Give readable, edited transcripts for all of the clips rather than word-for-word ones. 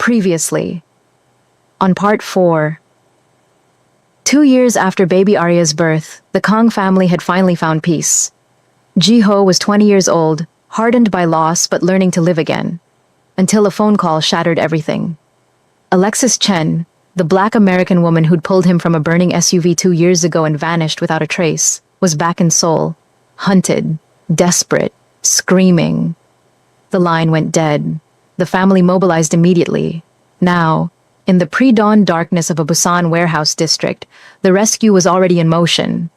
Previously, on part 4. 2 years after baby Arya's birth, the Kang family had finally found peace. Ji-ho was 20 years old, hardened by loss but learning to live again, until a phone call shattered everything. Alexis Chen, the black American woman who'd pulled him from a burning SUV 2 years ago and vanished without a trace, was back in Seoul, hunted, desperate, screaming. The line went dead. The family mobilized immediately. Now, in the pre-dawn darkness of a Busan warehouse district, the rescue was already in motion.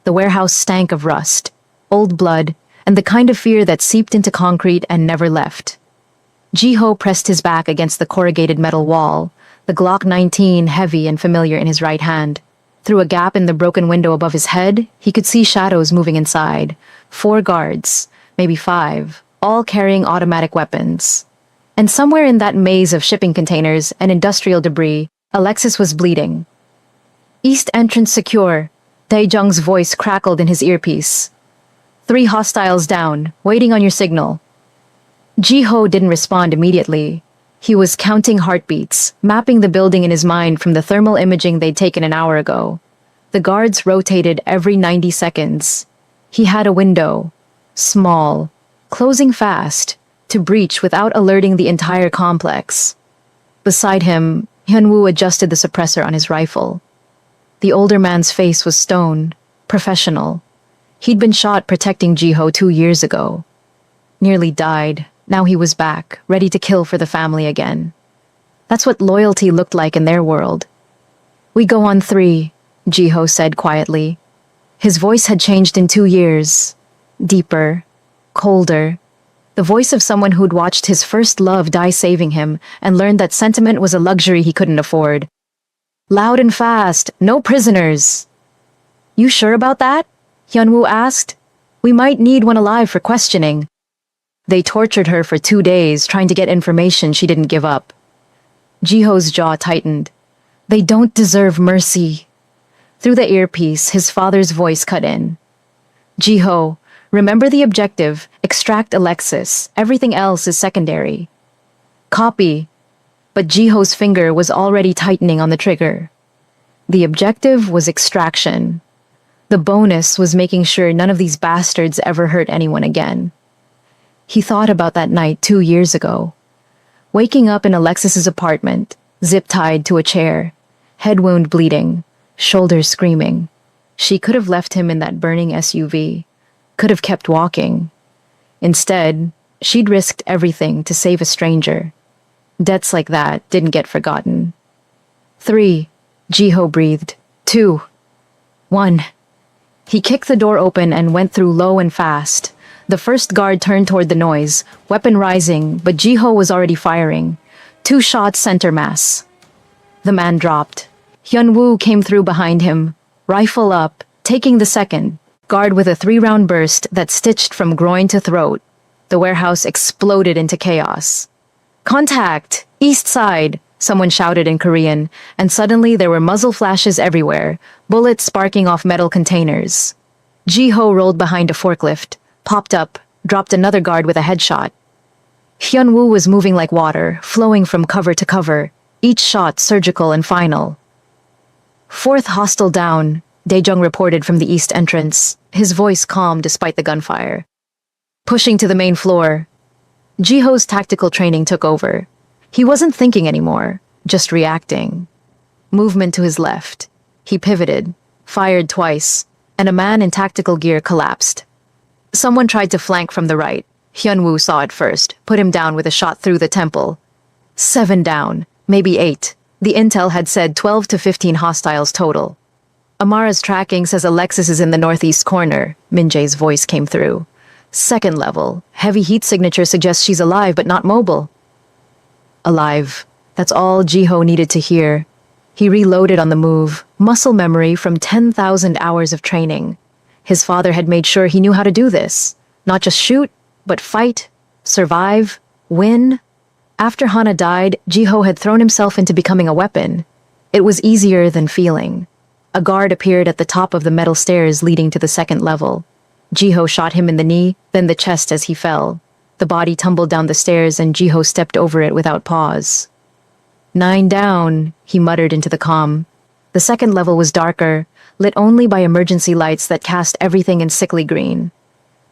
The warehouse stank of rust, old blood, and the kind of fear that seeped into concrete and never left. Ji-ho pressed his back against the corrugated metal wall, the Glock 19 heavy and familiar in his right hand. Through a gap in the broken window above his head, he could see shadows moving inside. 4 guards, maybe 5, all carrying automatic weapons. And somewhere in that maze of shipping containers and industrial debris, Alexis was bleeding. "East entrance secure," Dae-jung's voice crackled in his earpiece. "3 hostiles down, waiting on your signal." Ji-ho didn't respond immediately. He was counting heartbeats, mapping the building in his mind from the thermal imaging they'd taken an hour ago. The guards rotated every 90 seconds. He had a window, small, closing fast, to breach without alerting the entire complex. Beside him, Hyun-woo adjusted the suppressor on his rifle. The older man's face was stone, professional. He'd been shot protecting Ji-ho 2 years ago. Nearly died. Now he was back, ready to kill for the family again. That's what loyalty looked like in their world. "We go on 3, Ji-ho said quietly. His voice had changed in 2 years. Deeper, colder. The voice of someone who'd watched his first love die saving him and learned that sentiment was a luxury he couldn't afford. "Loud and fast, no prisoners." "You sure about that?" Hyun-woo asked. "We might need one alive for questioning." They tortured her for 2 days trying to get information she didn't give up. Ji-ho's jaw tightened. "They don't deserve mercy." Through the earpiece, his father's voice cut in. "Ji-ho, remember the objective, extract Alexis. Everything else is secondary." "Copy." But Ji-ho's finger was already tightening on the trigger. The objective was extraction. The bonus was making sure none of these bastards ever hurt anyone again. He thought about that night 2 years ago. Waking up in Alexis's apartment, zip-tied to a chair, head wound bleeding, shoulders screaming. She could have left him in that burning SUV, could have kept walking. Instead, she'd risked everything to save a stranger. Debts like that didn't get forgotten. 3, Ji-ho breathed. 2, 1. He kicked the door open and went through low and fast. The first guard turned toward the noise, weapon rising, but Ji-ho was already firing. 2 shots center mass. The man dropped. Hyun-woo came through behind him, rifle up, taking the second, guard with a 3-round burst that stitched from groin to throat. The warehouse exploded into chaos. "Contact! East side!" someone shouted in Korean, and suddenly there were muzzle flashes everywhere, bullets sparking off metal containers. Ji-ho rolled behind a forklift, popped up, dropped another guard with a headshot. Hyun-woo was moving like water, flowing from cover to cover, each shot surgical and final. 4th hostile down, Dae-jung reported from the east entrance, his voice calm despite the gunfire. Pushing to the main floor, Ji-ho's tactical training took over. He wasn't thinking anymore, just reacting. Movement to his left. He pivoted, fired twice, and a man in tactical gear collapsed. Someone tried to flank from the right. Hyun-woo saw it first, put him down with a shot through the temple. 7 down, maybe 8. The intel had said 12 to 15 hostiles total. "Amara's tracking says Alexis is in the northeast corner," Min-jae's voice came through. "2nd level. Heavy heat signature suggests she's alive but not mobile." Alive. That's all Ji-ho needed to hear. He reloaded on the move, muscle memory from 10,000 hours of training. His father had made sure he knew how to do this. Not just shoot, but fight, survive, win. After Hana died, Ji-ho had thrown himself into becoming a weapon. It was easier than feeling. A guard appeared at the top of the metal stairs leading to the 2nd level. Ji-ho shot him in the knee, then the chest as he fell. The body tumbled down the stairs and Ji-ho stepped over it without pause. 9 down, he muttered into the comm. The second level was darker, lit only by emergency lights that cast everything in sickly green.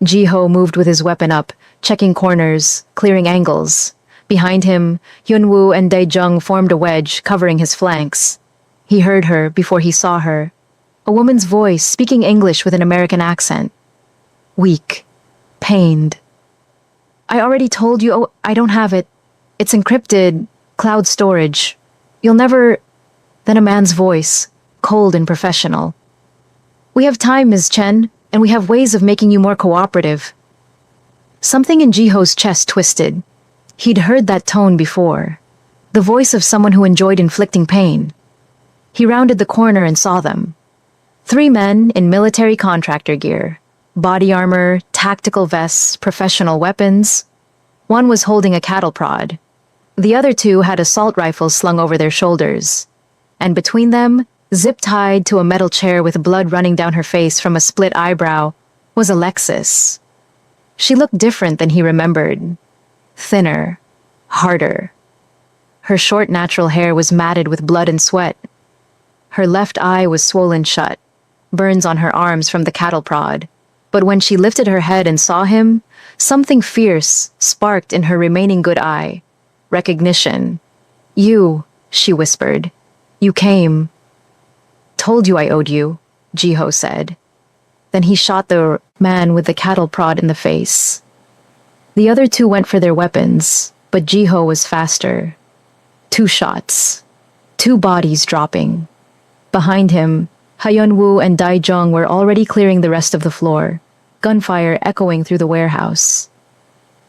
Ji-ho moved with his weapon up, checking corners, clearing angles. Behind him, Hyun-woo and Dae-jung formed a wedge, covering his flanks. He heard her before he saw her. A woman's voice, speaking English with an American accent. Weak. Pained. I already told you, I don't have it. It's encrypted, cloud storage. You'll never... Then a man's voice, cold and professional. We have time, Ms. Chen, and we have ways of making you more cooperative. Something in Ji-ho's chest twisted. He'd heard that tone before. The voice of someone who enjoyed inflicting pain. He rounded the corner and saw them. 3 men in military contractor gear. Body armor, tactical vests, professional weapons. One was holding a cattle prod. The other 2 had assault rifles slung over their shoulders. And between them, zip-tied to a metal chair with blood running down her face from a split eyebrow, was Alexis. She looked different than he remembered. Thinner. Harder. Her short natural hair was matted with blood and sweat. Her left eye was swollen shut, burns on her arms from the cattle prod. But when she lifted her head and saw him, something fierce sparked in her remaining good eye. Recognition. You, she whispered. You came. Told you I owed you, Ji-ho said. Then he shot the man with the cattle prod in the face. The other 2 went for their weapons, but Ji-ho was faster. 2 shots. 2 bodies dropping. Behind him, Hyun-woo and Dae-jung were already clearing the rest of the floor, gunfire echoing through the warehouse.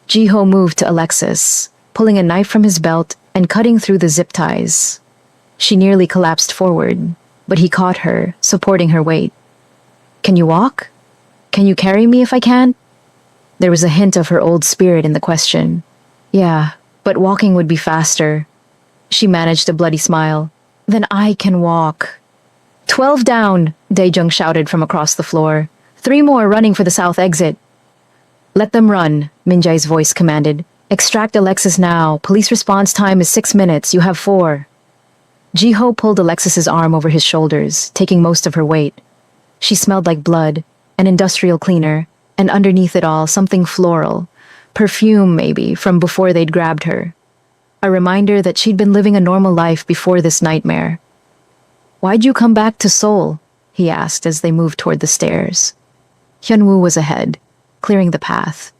Ji-ho moved to Alexis, pulling a knife from his belt and cutting through the zip ties. She nearly collapsed forward, but he caught her, supporting her weight. Can you walk? Can you carry me if I can? There was a hint of her old spirit in the question. Yeah, but walking would be faster. She managed a bloody smile. Then I can walk. 12 down, Dae-jung shouted from across the floor. 3 more running for the south exit. Let them run, Min-jae's voice commanded. Extract Alexis now. Police response time is 6 minutes. You have 4. Ji-ho pulled Alexis's arm over his shoulders, taking most of her weight. She smelled like blood, an industrial cleaner, and underneath it all, something floral. Perfume, maybe, from before they'd grabbed her. A reminder that she'd been living a normal life before this nightmare. Why'd you come back to Seoul? He asked as they moved toward the stairs. Hyun-woo was ahead, clearing the path.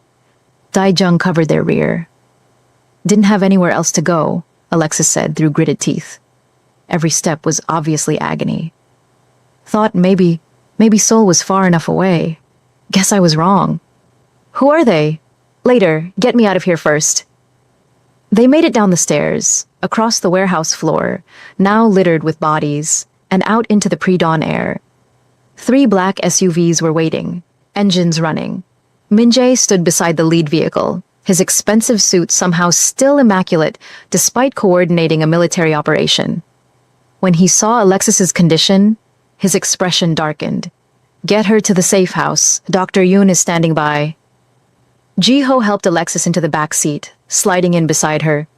Dae-jung covered their rear. Didn't have anywhere else to go, Alexis said through gritted teeth. Every step was obviously agony. Thought maybe Seoul was far enough away. Guess I was wrong. Who are they? Later, get me out of here first. They made it down the stairs, across the warehouse floor, now littered with bodies, and out into the pre-dawn air. 3 black SUVs were waiting, engines running. Min-jae stood beside the lead vehicle, his expensive suit somehow still immaculate despite coordinating a military operation. When he saw Alexis's condition, his expression darkened. Get her to the safe house. Dr. Yoon is standing by. Ji-ho helped Alexis into the back seat, sliding in beside her.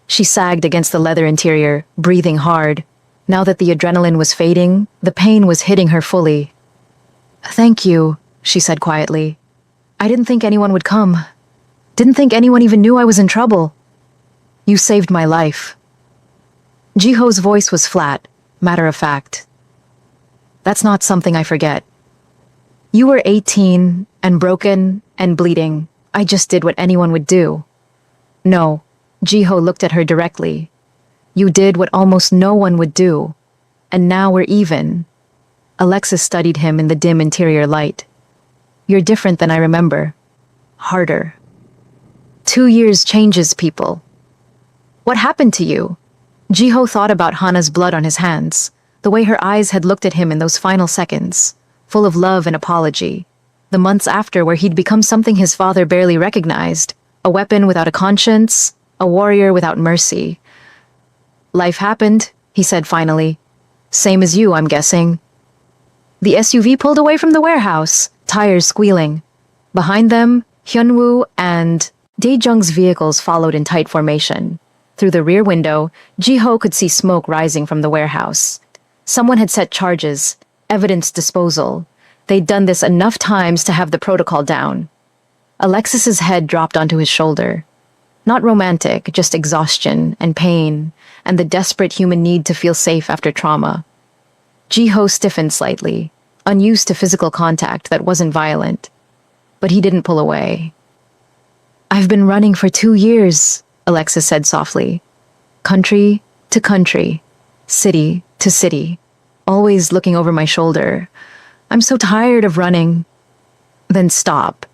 She sagged against the leather interior, breathing hard. Now that the adrenaline was fading, the pain was hitting her fully. Thank you, she said quietly. I didn't think anyone would come. Didn't think anyone even knew I was in trouble. You saved my life. Ji-ho's voice was flat, matter of fact. That's not something I forget. You were 18 and broken and bleeding. I just did what anyone would do. No, Ji-ho looked at her directly. You did what almost no one would do. And now we're even. Alexis studied him in the dim interior light. You're different than I remember. Harder. 2 years changes people. What happened to you? Ji-ho thought about Hana's blood on his hands, the way her eyes had looked at him in those final seconds, full of love and apology. The months after where he'd become something his father barely recognized, a weapon without a conscience, a warrior without mercy. Life happened, he said finally. Same as you, I'm guessing. The SUV pulled away from the warehouse, tires squealing. Behind them, Hyun-woo and Dae-jung's vehicles followed in tight formation. Through the rear window, Jiho could see smoke rising from the warehouse. Someone had set charges, evidence disposal. They'd done this enough times to have the protocol down. Alexis's head dropped onto his shoulder. Not romantic, just exhaustion and pain, and the desperate human need to feel safe after trauma. Jiho stiffened slightly, unused to physical contact that wasn't violent. But he didn't pull away. "I've been running for 2 years," Alexis said softly. "Country to country, city to city, always looking over my shoulder. I'm so tired of running." "Then stop."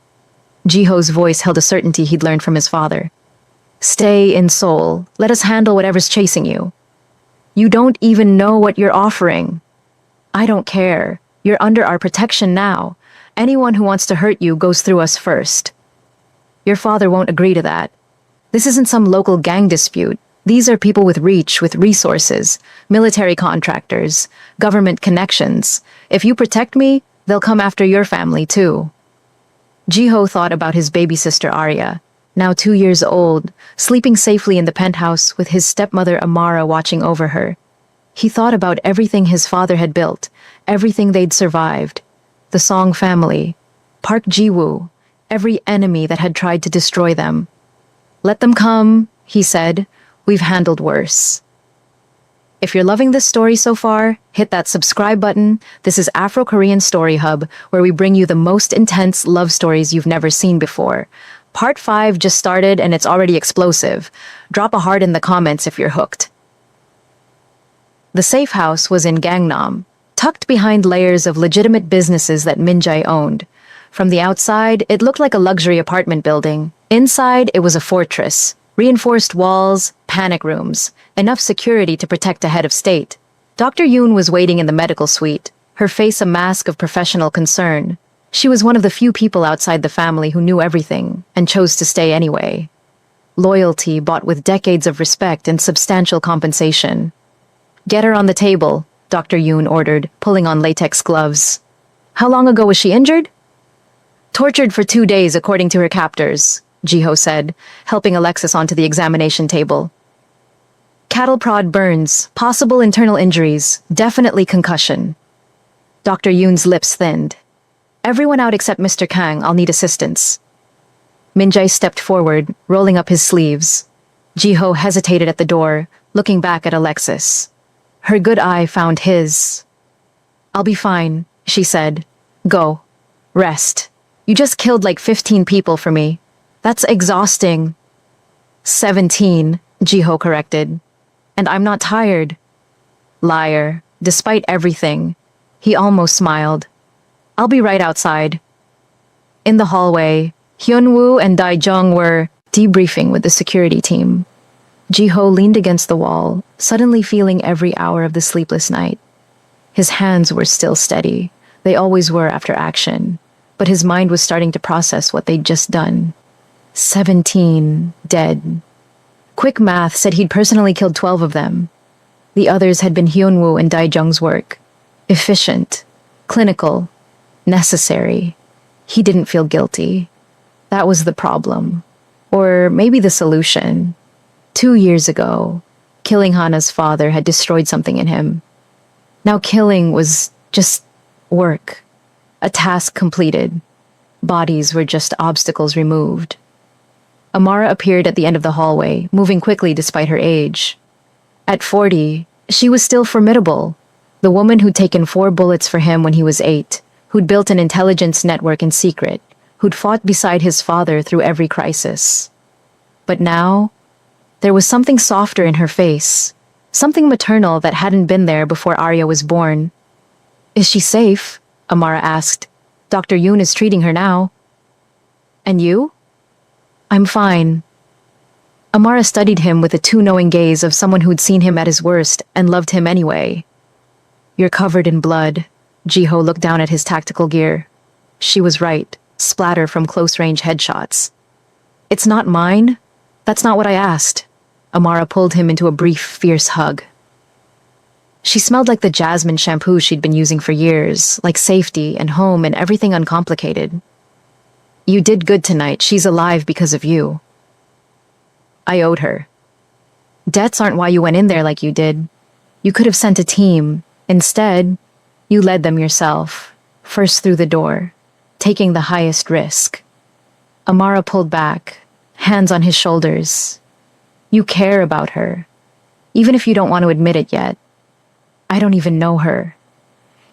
Jiho's voice held a certainty he'd learned from his father. "Stay in Seoul. Let us handle whatever's chasing you. You don't even know what you're offering." "I don't care. You're under our protection now. Anyone who wants to hurt you goes through us first." "Your father won't agree to that. This isn't some local gang dispute. These are people with reach, with resources, military contractors, government connections. If you protect me, they'll come after your family too." Jiho thought about his baby sister Arya, now 2 years old, sleeping safely in the penthouse with his stepmother Amara watching over her. He thought about everything his father had built, everything they'd survived. The Song family, Park Ji-woo, every enemy that had tried to destroy them. "Let them come," he said. "We've handled worse." If you're loving this story so far, hit that subscribe button. This is Afro-Korean Story Hub, where we bring you the most intense love stories you've never seen before. Part 5 just started and it's already explosive. Drop a heart in the comments if you're hooked. The safe house was in Gangnam, tucked behind layers of legitimate businesses that Min Jae owned. From the outside, it looked like a luxury apartment building. Inside, it was a fortress. Reinforced walls, panic rooms, enough security to protect a head of state. Dr. Yoon was waiting in the medical suite, her face a mask of professional concern. She was one of the few people outside the family who knew everything and chose to stay anyway. Loyalty bought with decades of respect and substantial compensation. "Get her on the table," Dr. Yoon ordered, pulling on latex gloves. "How long ago was she injured?" "Tortured for 2 days, according to her captors," Jiho said, helping Alexis onto the examination table. "Cattle prod burns, possible internal injuries, definitely concussion." Dr. Yoon's lips thinned. "Everyone out except Mr. Kang, I'll need assistance." Min Jae stepped forward, rolling up his sleeves. Jiho hesitated at the door, looking back at Alexis. Her good eye found his. "I'll be fine," she said. "Go. Rest. You just killed like 15 people for me. That's exhausting." 17, Jiho corrected. "And I'm not tired." Liar. Despite everything. He almost smiled. "I'll be right outside." In the hallway, Hyun-woo and Dae-jung were debriefing with the security team. Jiho leaned against the wall, suddenly feeling every hour of the sleepless night. His hands were still steady. They always were after action. But his mind was starting to process what they'd just done. 17 dead. Quick math said he'd personally killed 12 of them. The others had been Hyun-woo and Dae-jung's work. Efficient, clinical, necessary. He didn't feel guilty. That was the problem. Or maybe the solution. 2 years ago, killing Hana's father had destroyed something in him. Now killing was just work. A task completed. Bodies were just obstacles removed. Amara appeared at the end of the hallway, moving quickly despite her age. At 40, she was still formidable. The woman who'd taken 4 bullets for him when he was 8, who'd built an intelligence network in secret, who'd fought beside his father through every crisis. But now, there was something softer in her face, something maternal that hadn't been there before Arya was born. "Is she safe?" Amara asked. "Dr. Yoon is treating her now." "And you?" "I'm fine." Amara studied him with a too-knowing gaze of someone who'd seen him at his worst and loved him anyway. "You're covered in blood." Jiho looked down at his tactical gear. She was right. Splatter from close-range headshots. "It's not mine. That's not what I asked." Amara pulled him into a brief, fierce hug. She smelled like the jasmine shampoo she'd been using for years, like safety and home and everything uncomplicated. "You did good tonight. She's alive because of you." "I owed her." Debts aren't why you went in there like you did. You could have sent a team. Instead, you led them yourself, first through the door, taking the highest risk. Amara pulled back, hands on his shoulders. You care about her, even if you don't want to admit it yet. I don't even know her.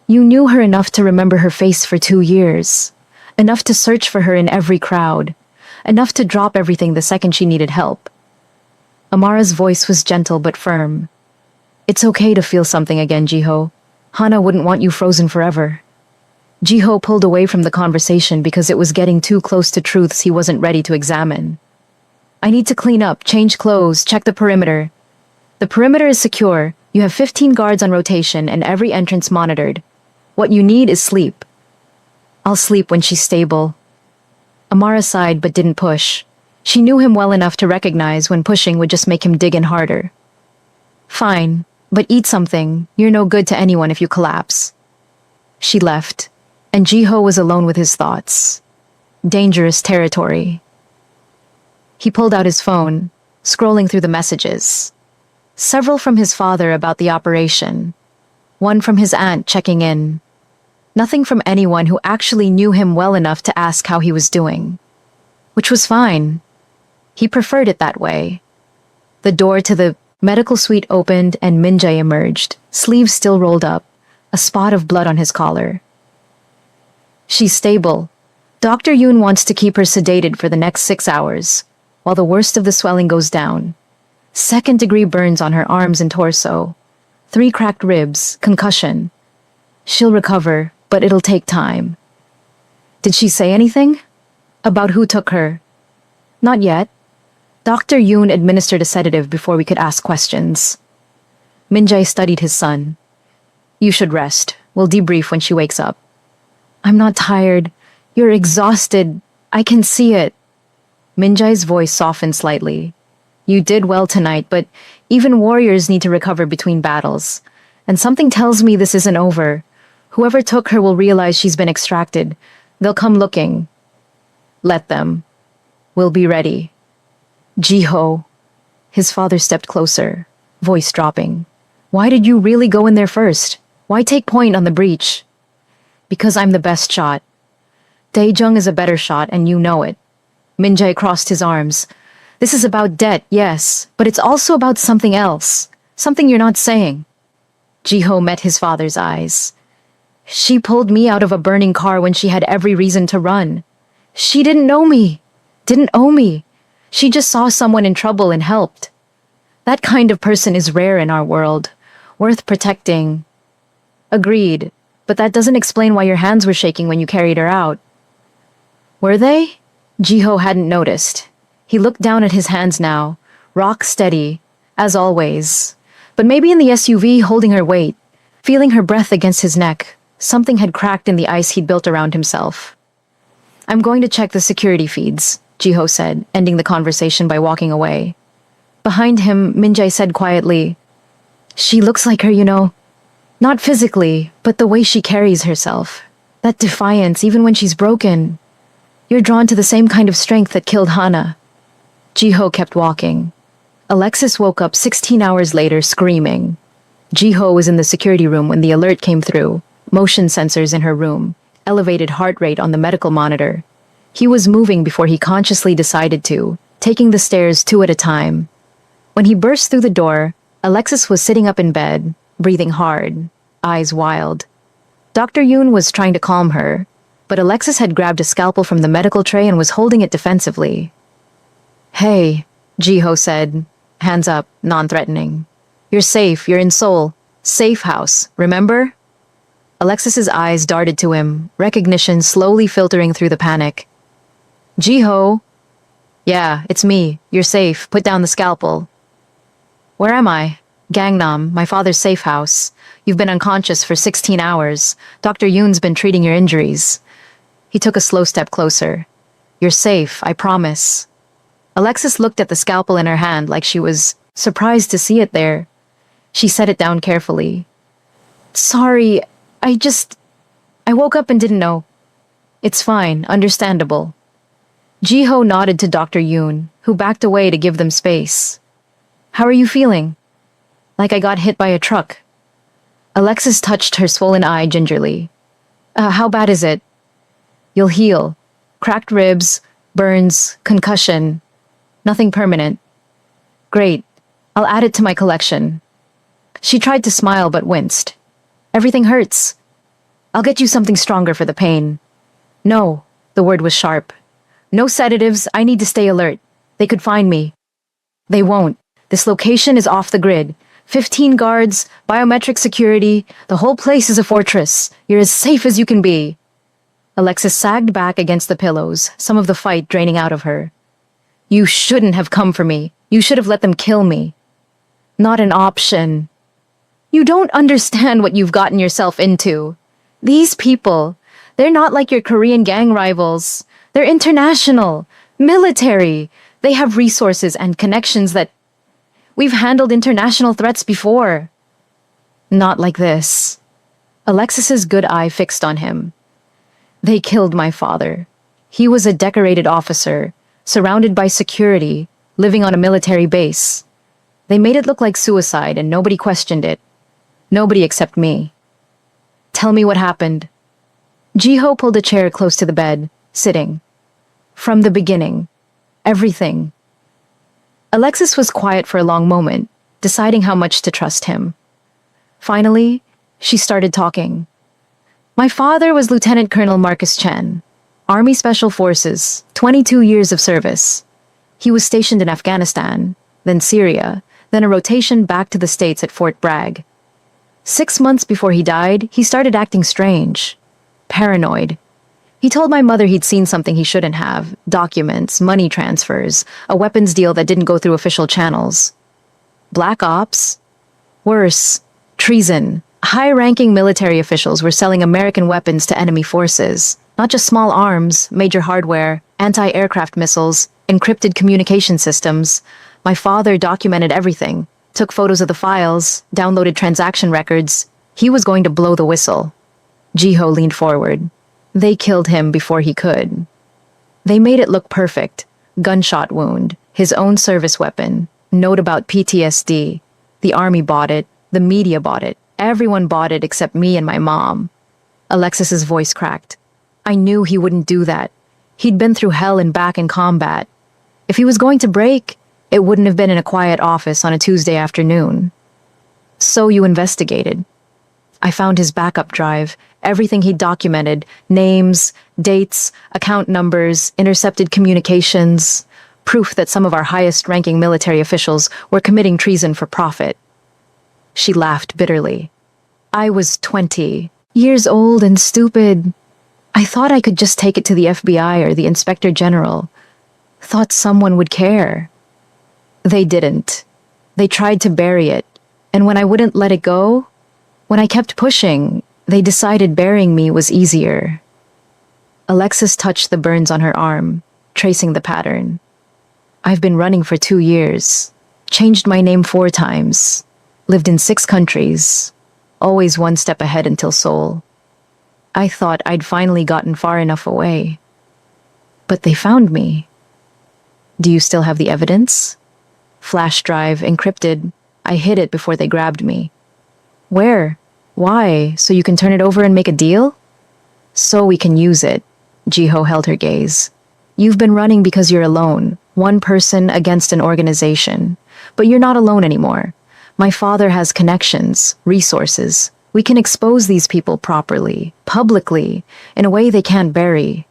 You knew her enough to remember her face for 2 years, enough to search for her in every crowd, enough to drop everything the second she needed help. Amara's voice was gentle but firm. It's okay to feel something again, Jiho. Hana wouldn't want you frozen forever. Jiho pulled away from the conversation because it was getting too close to truths he wasn't ready to examine. I need to clean up, change clothes, check the perimeter. The perimeter is secure. You have 15 guards on rotation and every entrance monitored. What you need is sleep. I'll sleep when she's stable. Amara sighed but didn't push. She knew him well enough to recognize when pushing would just make him dig in harder. Fine, but eat something. You're no good to anyone if you collapse. She left, and Jiho was alone with his thoughts. Dangerous territory. He pulled out his phone, scrolling through the messages. Several from his father about the operation. One from his aunt checking in. Nothing from anyone who actually knew him well enough to ask how he was doing. Which was fine. He preferred it that way. The door to the medical suite opened and Minjae emerged, sleeves still rolled up, a spot of blood on his collar. She's stable. Dr. Yoon wants to keep her sedated for the next 6 hours, while the worst of the swelling goes down. 2nd-degree burns on her arms and torso. 3 cracked ribs, concussion. She'll recover, but it'll take time. Did she say anything? About who took her? Not yet. Dr. Yoon administered a sedative before we could ask questions. Minjae studied his son. You should rest. We'll debrief when she wakes up. I'm not tired. You're exhausted. I can see it. Minjae's voice softened slightly. You did well tonight, but even warriors need to recover between battles. And something tells me this isn't over. Whoever took her will realize she's been extracted. They'll come looking. Let them. We'll be ready. Jiho. His father stepped closer, voice dropping. Why did you really go in there first? Why take point on the breach? Because I'm the best shot. Daejung is a better shot, and you know it. Minjae crossed his arms. This is about debt, yes, but it's also about something else. Something you're not saying. Jiho met his father's eyes. She pulled me out of a burning car when she had every reason to run. She didn't know me. Didn't owe me. She just saw someone in trouble and helped. That kind of person is rare in our world. Worth protecting. Agreed, but that doesn't explain why your hands were shaking when you carried her out. Were they? Jiho hadn't noticed. He looked down at his hands now, rock steady, as always. But maybe in the SUV holding her weight, feeling her breath against his neck, something had cracked in the ice he'd built around himself. I'm going to check the security feeds, Jiho said, ending the conversation by walking away. Behind him, Minjae said quietly, She looks like her, you know. Not physically, but the way she carries herself. That defiance, even when she's broken. You're drawn to the same kind of strength that killed Hana. Jiho kept walking. Alexis woke up 16 hours later screaming. Jiho was in the security room when the alert came through, motion sensors in her room, elevated heart rate on the medical monitor. He was moving before he consciously decided to, taking the stairs 2 at a time. When he burst through the door, Alexis was sitting up in bed, breathing hard, eyes wild. Dr. Yoon was trying to calm her, but Alexis had grabbed a scalpel from the medical tray and was holding it defensively. Hey, Jiho said, hands up, non-threatening. You're safe, you're in Seoul. Safe house, remember? Alexis's eyes darted to him, recognition slowly filtering through the panic. Jiho. Yeah, it's me. You're safe. Put down the scalpel. Where am I? Gangnam, my father's safe house. You've been unconscious for 16 hours. Dr. Yoon's been treating your injuries. He took a slow step closer. You're safe, I promise. Alexis looked at the scalpel in her hand like she was surprised to see it there. She set it down carefully. Sorry, I woke up and didn't know. It's fine, understandable. Jiho nodded to Dr. Yoon, who backed away to give them space. How are you feeling? Like I got hit by a truck. Alexis touched her swollen eye gingerly. How bad is it? You'll heal. Cracked ribs, burns, concussion. Nothing permanent. Great. I'll add it to my collection. She tried to smile but winced. Everything hurts. I'll get you something stronger for the pain. No, the word was sharp. No sedatives, I need to stay alert. They could find me. They won't. This location is off the grid. 15 guards, biometric security, the whole place is a fortress. You're as safe as you can be. Alexis sagged back against the pillows, some of the fight draining out of her. You shouldn't have come for me. You should have let them kill me. Not an option. You don't understand what you've gotten yourself into. These people, they're not like your Korean gang rivals. They're international, military. They have resources and connections that we've handled international threats before. Not like this. Alexis's good eye fixed on him. They killed my father. He was a decorated officer, surrounded by security, living on a military base. They made it look like suicide and nobody questioned it. Nobody except me. Tell me what happened. Jiho pulled a chair close to the bed, sitting. From the beginning. Everything. Alexis was quiet for a long moment, deciding how much to trust him. Finally, she started talking. My father was Lieutenant Colonel Marcus Chen, Army Special Forces, 22 years of service. He was stationed in Afghanistan, then Syria, then a rotation back to the States at Fort Bragg. 6 months before he died, he started acting strange, paranoid. He told my mother he'd seen something he shouldn't have, documents, money transfers, a weapons deal that didn't go through official channels. Black ops? Worse, treason. High-ranking military officials were selling American weapons to enemy forces, not just small arms, major hardware, anti-aircraft missiles, encrypted communication systems. My father documented everything, took photos of the files, downloaded transaction records. He was going to blow the whistle. Jiho leaned forward. They killed him before he could. They made it look perfect. Gunshot wound, his own service weapon, note about PTSD. The army bought it, the media bought it. Everyone bought it except me and my mom. Alexis's voice cracked. I knew he wouldn't do that. He'd been through hell and back in combat. If he was going to break, it wouldn't have been in a quiet office on a Tuesday afternoon. So you investigated. I found his backup drive, everything he'd documented, names, dates, account numbers, intercepted communications, proof that some of our highest-ranking military officials were committing treason for profit. She laughed bitterly. I was 20, years old and stupid. I thought I could just take it to the FBI or the Inspector General. Thought someone would care. They didn't. They tried to bury it, and when I wouldn't let it go, when I kept pushing, they decided burying me was easier. Alexis touched the burns on her arm, tracing the pattern. I've been running for 2 years, changed my name 4 times, lived in 6 countries, always one step ahead until Seoul. I thought I'd finally gotten far enough away. But they found me. Do you still have the evidence? Flash drive, encrypted. I hid it before they grabbed me. Where? Why? So you can turn it over and make a deal? So we can use it. Jiho held her gaze. You've been running because you're alone, one person against an organization. But you're not alone anymore. My father has connections, resources. We can expose these people properly, publicly, in a way they can't bury.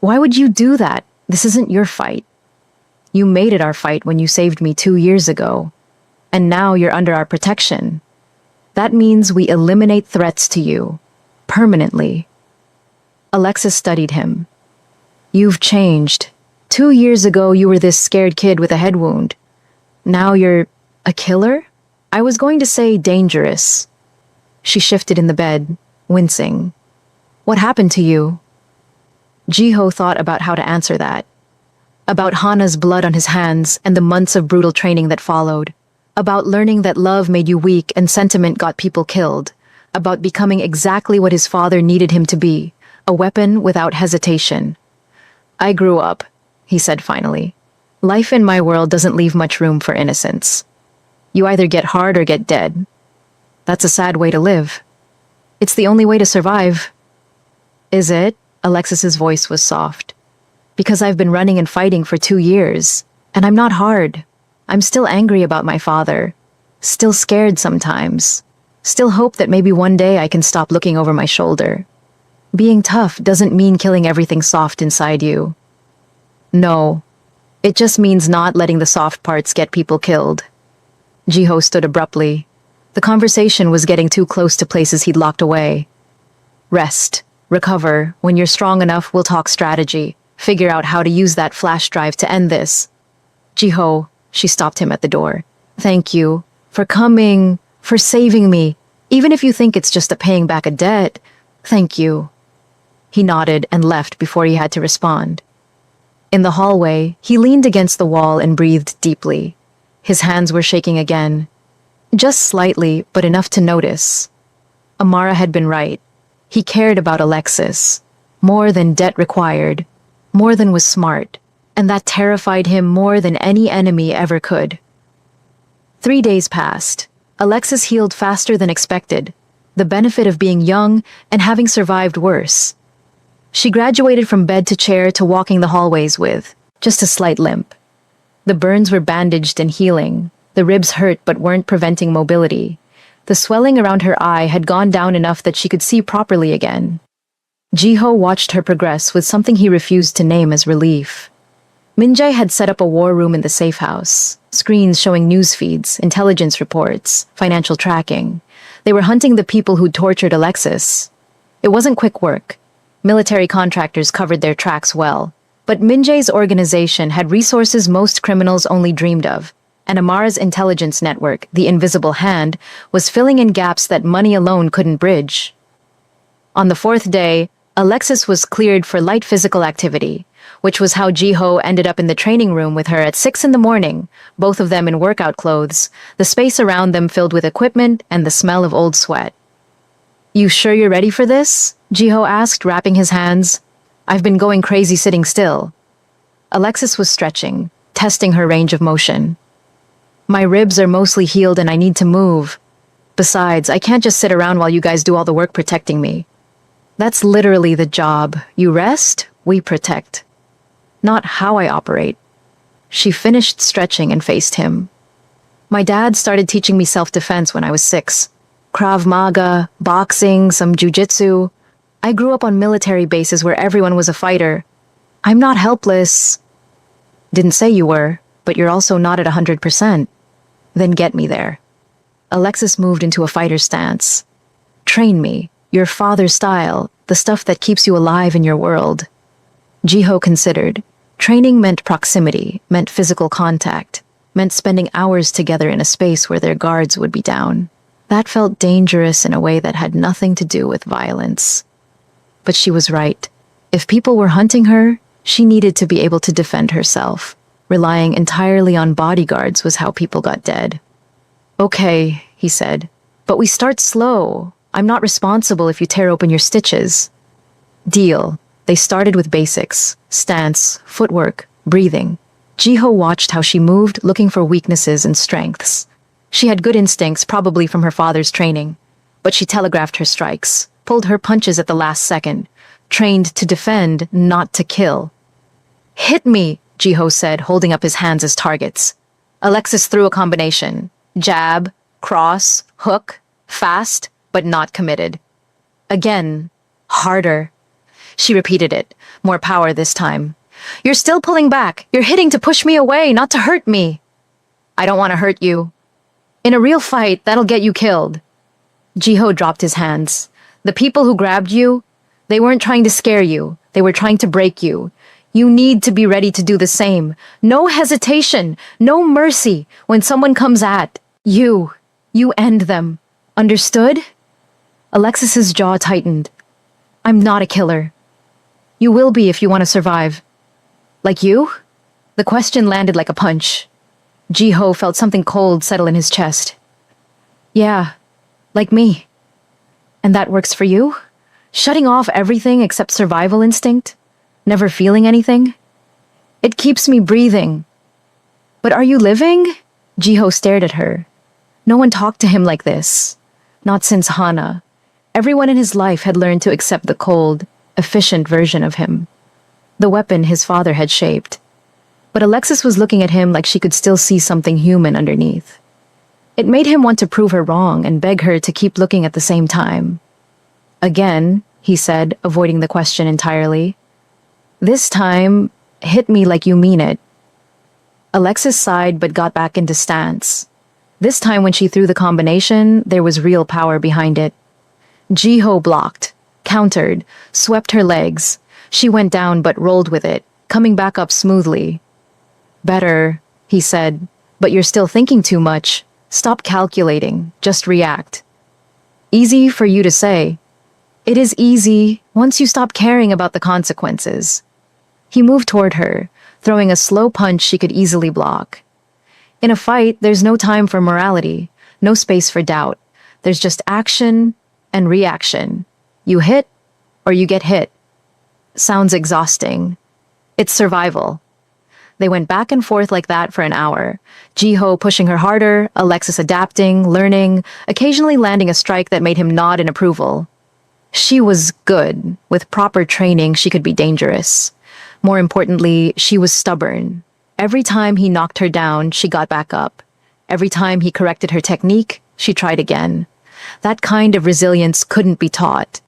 Why would you do that? This isn't your fight. You made it our fight when you saved me 2 years ago. And now you're under our protection. That means we eliminate threats to you, permanently. Alexis studied him. You've changed. 2 years ago you were this scared kid with a head wound. Now you're a killer? I was going to say dangerous. She shifted in the bed, wincing. What happened to you? Jiho thought about how to answer that. About Hana's blood on his hands and the months of brutal training that followed. About learning that love made you weak and sentiment got people killed. About becoming exactly what his father needed him to be, a weapon without hesitation. I grew up, he said finally. Life in my world doesn't leave much room for innocence. You either get hard or get dead. That's a sad way to live. It's the only way to survive. Is it? Alexis's voice was soft. Because I've been running and fighting for 2 years, and I'm not hard. I'm still angry about my father. Still scared sometimes. Still hope that maybe one day I can stop looking over my shoulder. Being tough doesn't mean killing everything soft inside you. No. It just means not letting the soft parts get people killed. Jiho stood abruptly. The conversation was getting too close to places he'd locked away. Rest. Recover. When you're strong enough, we'll talk strategy. Figure out how to use that flash drive to end this. Jiho, she stopped him at the door. Thank you. For coming. For saving me. Even if you think it's just a paying back a debt. Thank you. He nodded and left before he had to respond. In the hallway, he leaned against the wall and breathed deeply. His hands were shaking again. Just slightly, but enough to notice. Amara had been right. He cared about Alexis. More than debt required. More than was smart. And that terrified him more than any enemy ever could. 3 days passed. Alexis healed faster than expected. The benefit of being young and having survived worse. She graduated from bed to chair to walking the hallways with just a slight limp. The burns were bandaged and healing. The ribs hurt but weren't preventing mobility. The swelling around her eye had gone down enough that she could see properly again. Jiho watched her progress with something he refused to name as relief. Minjae had set up a war room in the safe house. Screens showing news feeds, intelligence reports, financial tracking. They were hunting the people who'd tortured Alexis. It wasn't quick work. Military contractors covered their tracks well, but Minjae's organization had resources most criminals only dreamed of, and Amara's intelligence network, the Invisible Hand, was filling in gaps that money alone couldn't bridge. On the 4th day, Alexis was cleared for light physical activity, which was how Jiho ended up in the training room with her at 6 a.m, both of them in workout clothes, the space around them filled with equipment and the smell of old sweat. You sure you're ready for this? Jiho asked, wrapping his hands. I've been going crazy sitting still. Alexis was stretching, testing her range of motion. My ribs are mostly healed and I need to move. Besides, I can't just sit around while you guys do all the work protecting me. That's literally the job. You rest, we protect. Not how I operate. She finished stretching and faced him. My dad started teaching me self-defense when I was 6. Krav Maga, boxing, some jujitsu. I grew up on military bases where everyone was a fighter. I'm not helpless. Didn't say you were, but you're also not at 100%. Then get me there. Alexis moved into a fighter stance. Train me, your father's style, the stuff that keeps you alive in your world. Jiho considered. Training meant proximity, meant physical contact, meant spending hours together in a space where their guards would be down. That felt dangerous in a way that had nothing to do with violence. But she was right. If people were hunting her, she needed to be able to defend herself. Relying entirely on bodyguards was how people got dead. Okay, he said, but we start slow. I'm not responsible if you tear open your stitches. Deal. They started with basics, stance, footwork, breathing. Jiho watched how she moved, looking for weaknesses and strengths. She had good instincts, probably from her father's training, but she telegraphed her strikes, pulled her punches at the last second, trained to defend, not to kill. Hit me, Jiho said, holding up his hands as targets. Alexis threw a combination. Jab, cross, hook, fast, but not committed. Again, harder. She repeated it, more power this time. You're still pulling back. You're hitting to push me away, not to hurt me. I don't want to hurt you. In a real fight, that'll get you killed. Jiho dropped his hands. The people who grabbed you, they weren't trying to scare you. They were trying to break you. You need to be ready to do the same. No hesitation, no mercy. When someone comes at you end them. Understood? Alexis's jaw tightened. I'm not a killer. You will be if you want to survive. Like you? The question landed like a punch. Jiho felt something cold settle in his chest. Yeah, like me. And that works for you? Shutting off everything except survival instinct? Never feeling anything? It keeps me breathing. But are you living? Jiho stared at her. No one talked to him like this. Not since Hana. Everyone in his life had learned to accept the cold, efficient version of him. The weapon his father had shaped. But Alexis was looking at him like she could still see something human underneath. It made him want to prove her wrong and beg her to keep looking at the same time. Again, he said, avoiding the question entirely. This time, hit me like you mean it. Alexis sighed but got back into stance. This time when she threw the combination, there was real power behind it. Jiho blocked, countered, swept her legs. She went down but rolled with it, coming back up smoothly. Better, he said, but you're still thinking too much. Stop calculating, just react. Easy for you to say. It is easy once you stop caring about the consequences. He moved toward her, throwing a slow punch she could easily block. In a fight, there's no time for morality, no space for doubt. There's just action and reaction. You hit or you get hit. Sounds exhausting. It's survival. They went back and forth like that for an hour. Jiho pushing her harder, Alexis adapting, learning, occasionally landing a strike that made him nod in approval. She was good. With proper training, she could be dangerous. More importantly, she was stubborn. Every time he knocked her down, she got back up. Every time he corrected her technique, she tried again. That kind of resilience couldn't be taught.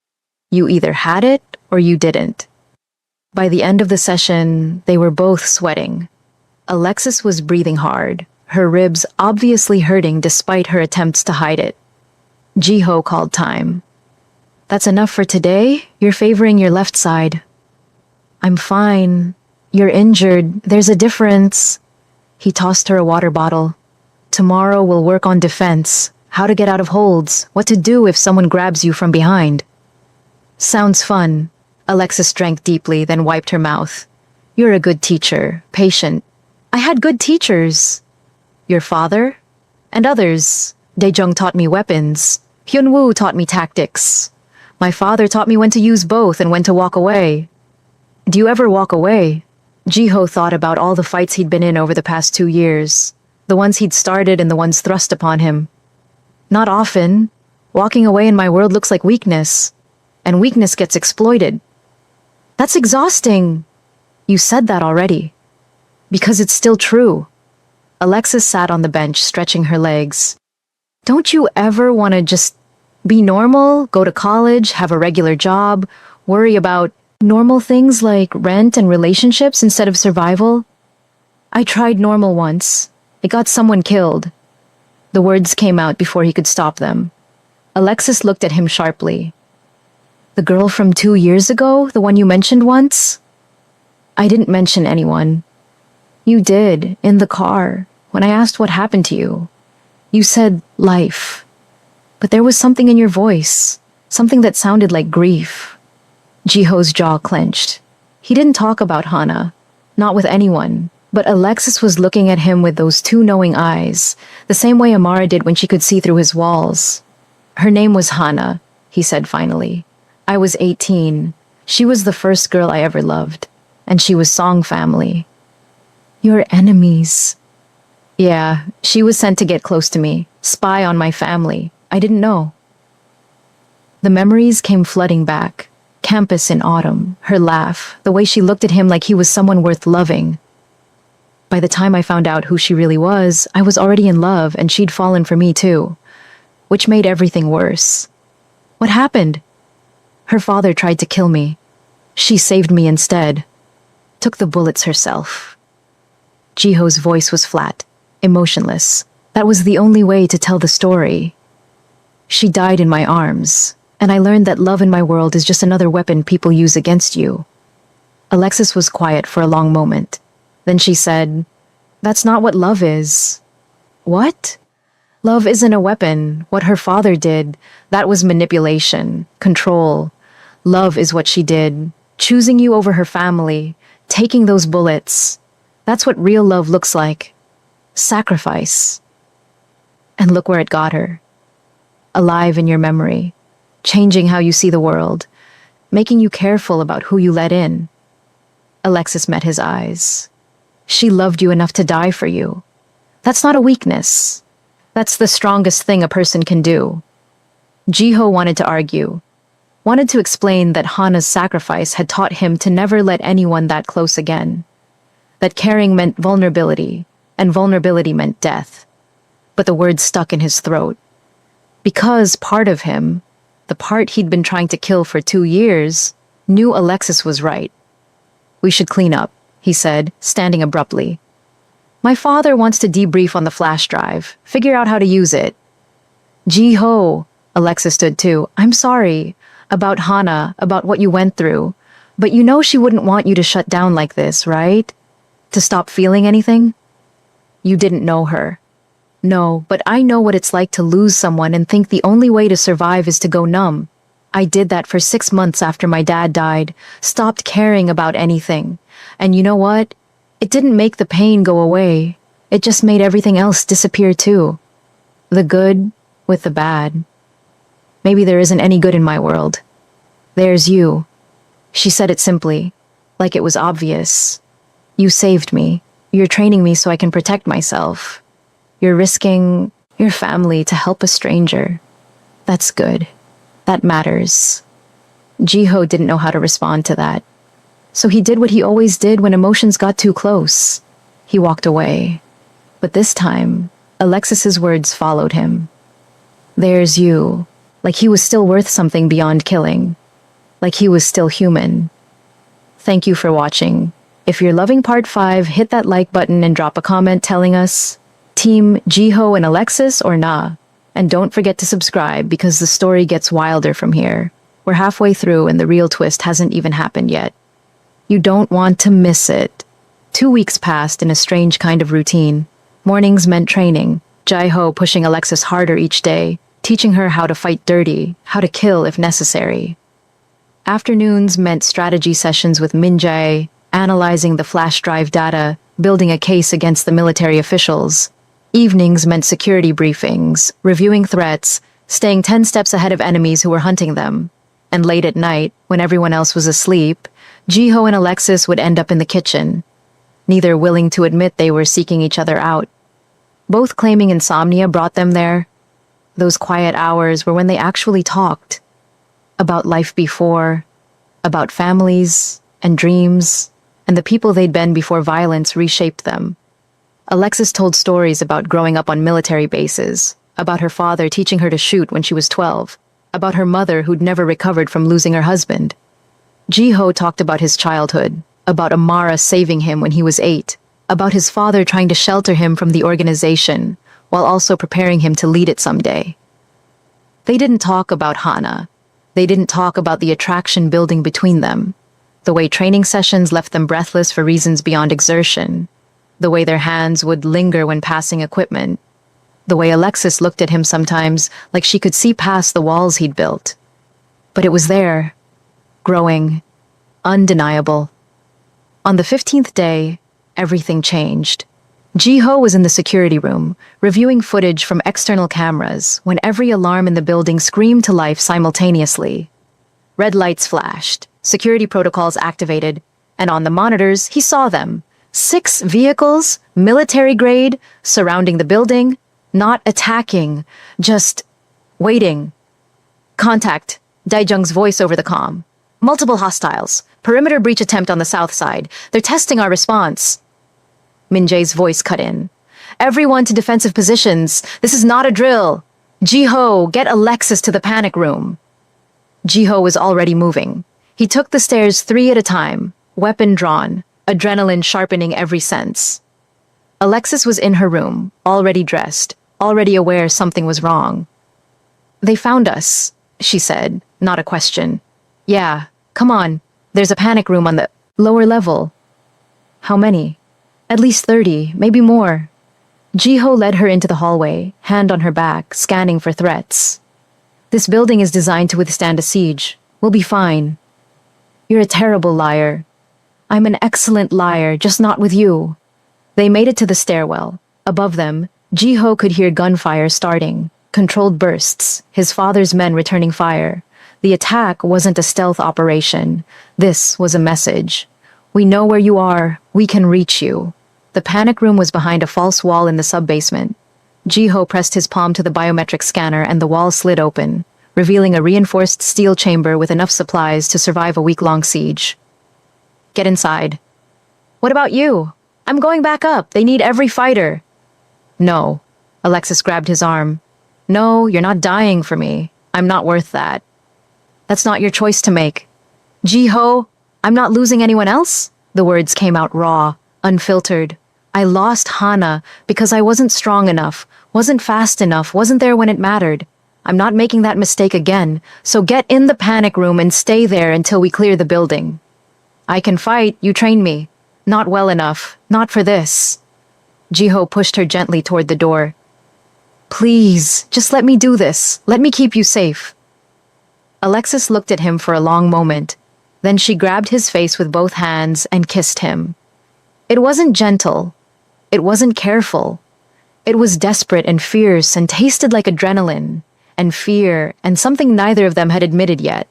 You either had it or you didn't. By the end of the session, they were both sweating. Alexis was breathing hard, her ribs obviously hurting despite her attempts to hide it. Jiho called time. That's enough for today? You're favoring your left side. I'm fine. You're injured. There's a difference. He tossed her a water bottle. Tomorrow we'll work on defense, how to get out of holds, what to do if someone grabs you from behind. Sounds fun. Alexis drank deeply, then wiped her mouth. You're a good teacher, patient. I had good teachers. Your father? And others. Daejung taught me weapons. Hyunwoo taught me tactics. My father taught me when to use both and when to walk away. Do you ever walk away? Jiho thought about all the fights he'd been in over the past 2 years. The ones he'd started and the ones thrust upon him. Not often. Walking away in my world looks like weakness. And weakness gets exploited. That's exhausting. You said that already. Because it's still true. Alexis sat on the bench, stretching her legs. Don't you ever want to just be normal, go to college, have a regular job, worry about normal things like rent and relationships instead of survival? I tried normal once. It got someone killed. The words came out before he could stop them. Alexis looked at him sharply. The girl from 2 years ago, the one you mentioned once? I didn't mention anyone. You did, in the car, when I asked what happened to you. You said life. But there was something in your voice, something that sounded like grief. Jiho's jaw clenched. He didn't talk about Hana, not with anyone, but Alexis was looking at him with those two knowing eyes, the same way Amara did when she could see through his walls. Her name was Hana, he said finally. I was 18. She was the first girl I ever loved, and she was Song family. Your enemies. Yeah, she was sent to get close to me, spy on my family. I didn't know. The memories came flooding back. Campus in autumn, her laugh, the way she looked at him like he was someone worth loving. By the time I found out who she really was, I was already in love and she'd fallen for me too, which made everything worse. What happened? Her father tried to kill me. She saved me instead. Took the bullets herself. Jiho's voice was flat, emotionless. That was the only way to tell the story. She died in my arms, and I learned that love in my world is just another weapon people use against you. Alexis was quiet for a long moment. Then she said, That's not what love is. What? Love isn't a weapon. What her father did, that was manipulation, control. Love is what she did, choosing you over her family, taking those bullets. That's what real love looks like. Sacrifice. And look where it got her. Alive in your memory, changing how you see the world, making you careful about who you let in. Alexis met his eyes. She loved you enough to die for you. That's not a weakness. That's the strongest thing a person can do. Jiho wanted to argue, wanted to explain that Hana's sacrifice had taught him to never let anyone that close again. That caring meant vulnerability, and vulnerability meant death. But the words stuck in his throat. Because part of him, the part he'd been trying to kill for 2 years, knew Alexis was right. We should clean up, he said, standing abruptly. My father wants to debrief on the flash drive, figure out how to use it. Jiho, Alexis stood too. I'm sorry about Hana, about what you went through. But you know she wouldn't want you to shut down like this, right? To stop feeling anything? You didn't know her. No, but I know what it's like to lose someone and think the only way to survive is to go numb. I did that for 6 months after my dad died, stopped caring about anything. And you know what? It didn't make the pain go away. It just made everything else disappear too. The good with the bad. Maybe there isn't any good in my world. There's you. She said it simply, like it was obvious. You saved me. You're training me so I can protect myself. You're risking your family to help a stranger. That's good. That matters. Jiho didn't know how to respond to that. So he did what he always did when emotions got too close. He walked away. But this time, Alexis's words followed him. There's you. Like he was still worth something beyond killing. Like he was still human. Thank you for watching. If you're loving part 5, hit that like button and drop a comment telling us Team Jiho and Alexis or nah. And don't forget to subscribe because the story gets wilder from here. We're halfway through and the real twist hasn't even happened yet. You don't want to miss it. 2 weeks passed in a strange kind of routine. Mornings meant training, Jiho pushing Alexis harder each day, teaching her how to fight dirty, how to kill if necessary. Afternoons meant strategy sessions with Minjae, analyzing the flash drive data, building a case against the military officials. Evenings meant security briefings, reviewing threats, staying 10 steps ahead of enemies who were hunting them. And late at night, when everyone else was asleep, Jiho and Alexis would end up in the kitchen, neither willing to admit they were seeking each other out. Both claiming insomnia brought them there. Those quiet hours were when they actually talked. About life before, about families and dreams, and the people they'd been before violence reshaped them. Alexis told stories about growing up on military bases, about her father teaching her to shoot when she was 12, about her mother who'd never recovered from losing her husband. Jiho talked about his childhood, about Amara saving him when he was 8, about his father trying to shelter him from the organization, while also preparing him to lead it someday. They didn't talk about Hana. They didn't talk about the attraction building between them, the way training sessions left them breathless for reasons beyond exertion, the way their hands would linger when passing equipment, the way Alexis looked at him sometimes like she could see past the walls he'd built. But it was there, growing, undeniable. On the 15th day, everything changed. Jiho was in the security room, reviewing footage from external cameras when every alarm in the building screamed to life simultaneously. Red lights flashed, security protocols activated, and on the monitors, he saw them. 6 vehicles, military grade, surrounding the building, not attacking, just waiting. Contact, Daijung's voice over the comm. Multiple hostiles. Perimeter breach attempt on the south side. They're testing our response. Minjae's voice cut in. Everyone to defensive positions. This is not a drill. Jiho, get Alexis to the panic room. Jiho was already moving. He took the stairs 3 at a time, weapon drawn, adrenaline sharpening every sense. Alexis was in her room, already dressed, already aware something was wrong. They found us, she said, not a question. Yeah, come on. There's a panic room on the lower level. How many? At least 30, maybe more. Jiho led her into the hallway, hand on her back, scanning for threats. This building is designed to withstand a siege. We'll be fine. You're a terrible liar. I'm an excellent liar, just not with you. They made it to the stairwell. Above them, Jiho could hear gunfire starting, controlled bursts, his father's men returning fire. The attack wasn't a stealth operation. This was a message. We know where you are. We can reach you. The panic room was behind a false wall in the sub-basement. Jiho pressed his palm to the biometric scanner and the wall slid open, revealing a reinforced steel chamber with enough supplies to survive a week-long siege. Get inside. What about you? I'm going back up. They need every fighter. No. Alexis grabbed his arm. No, you're not dying for me. I'm not worth that. That's not your choice to make. Jiho, I'm not losing anyone else? The words came out raw, unfiltered. I lost Hana because I wasn't strong enough, wasn't fast enough, wasn't there when it mattered. I'm not making that mistake again, so get in the panic room and stay there until we clear the building. I can fight, you train me. Not well enough, not for this. Jiho pushed her gently toward the door. Please, just let me do this. Let me keep you safe. Alexis looked at him for a long moment. Then she grabbed his face with both hands and kissed him. It wasn't gentle. It wasn't careful. It was desperate and fierce and tasted like adrenaline and fear and something neither of them had admitted yet.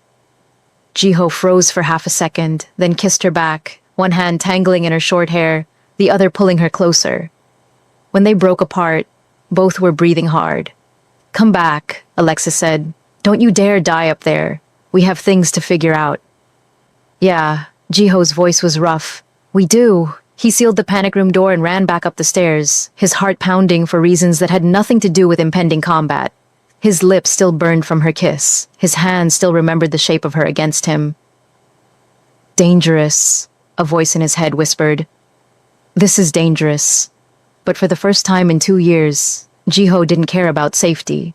Jiho froze for half a second, then kissed her back, one hand tangling in her short hair, the other pulling her closer. When they broke apart, both were breathing hard. Come back, Alexis said. Don't you dare die up there. We have things to figure out. Yeah, Jiho's voice was rough. We do. He sealed the panic room door and ran back up the stairs, his heart pounding for reasons that had nothing to do with impending combat. His lips still burned from her kiss. His hand still remembered the shape of her against him. Dangerous, a voice in his head whispered. This is dangerous. But for the first time in 2 years, Jiho didn't care about safety.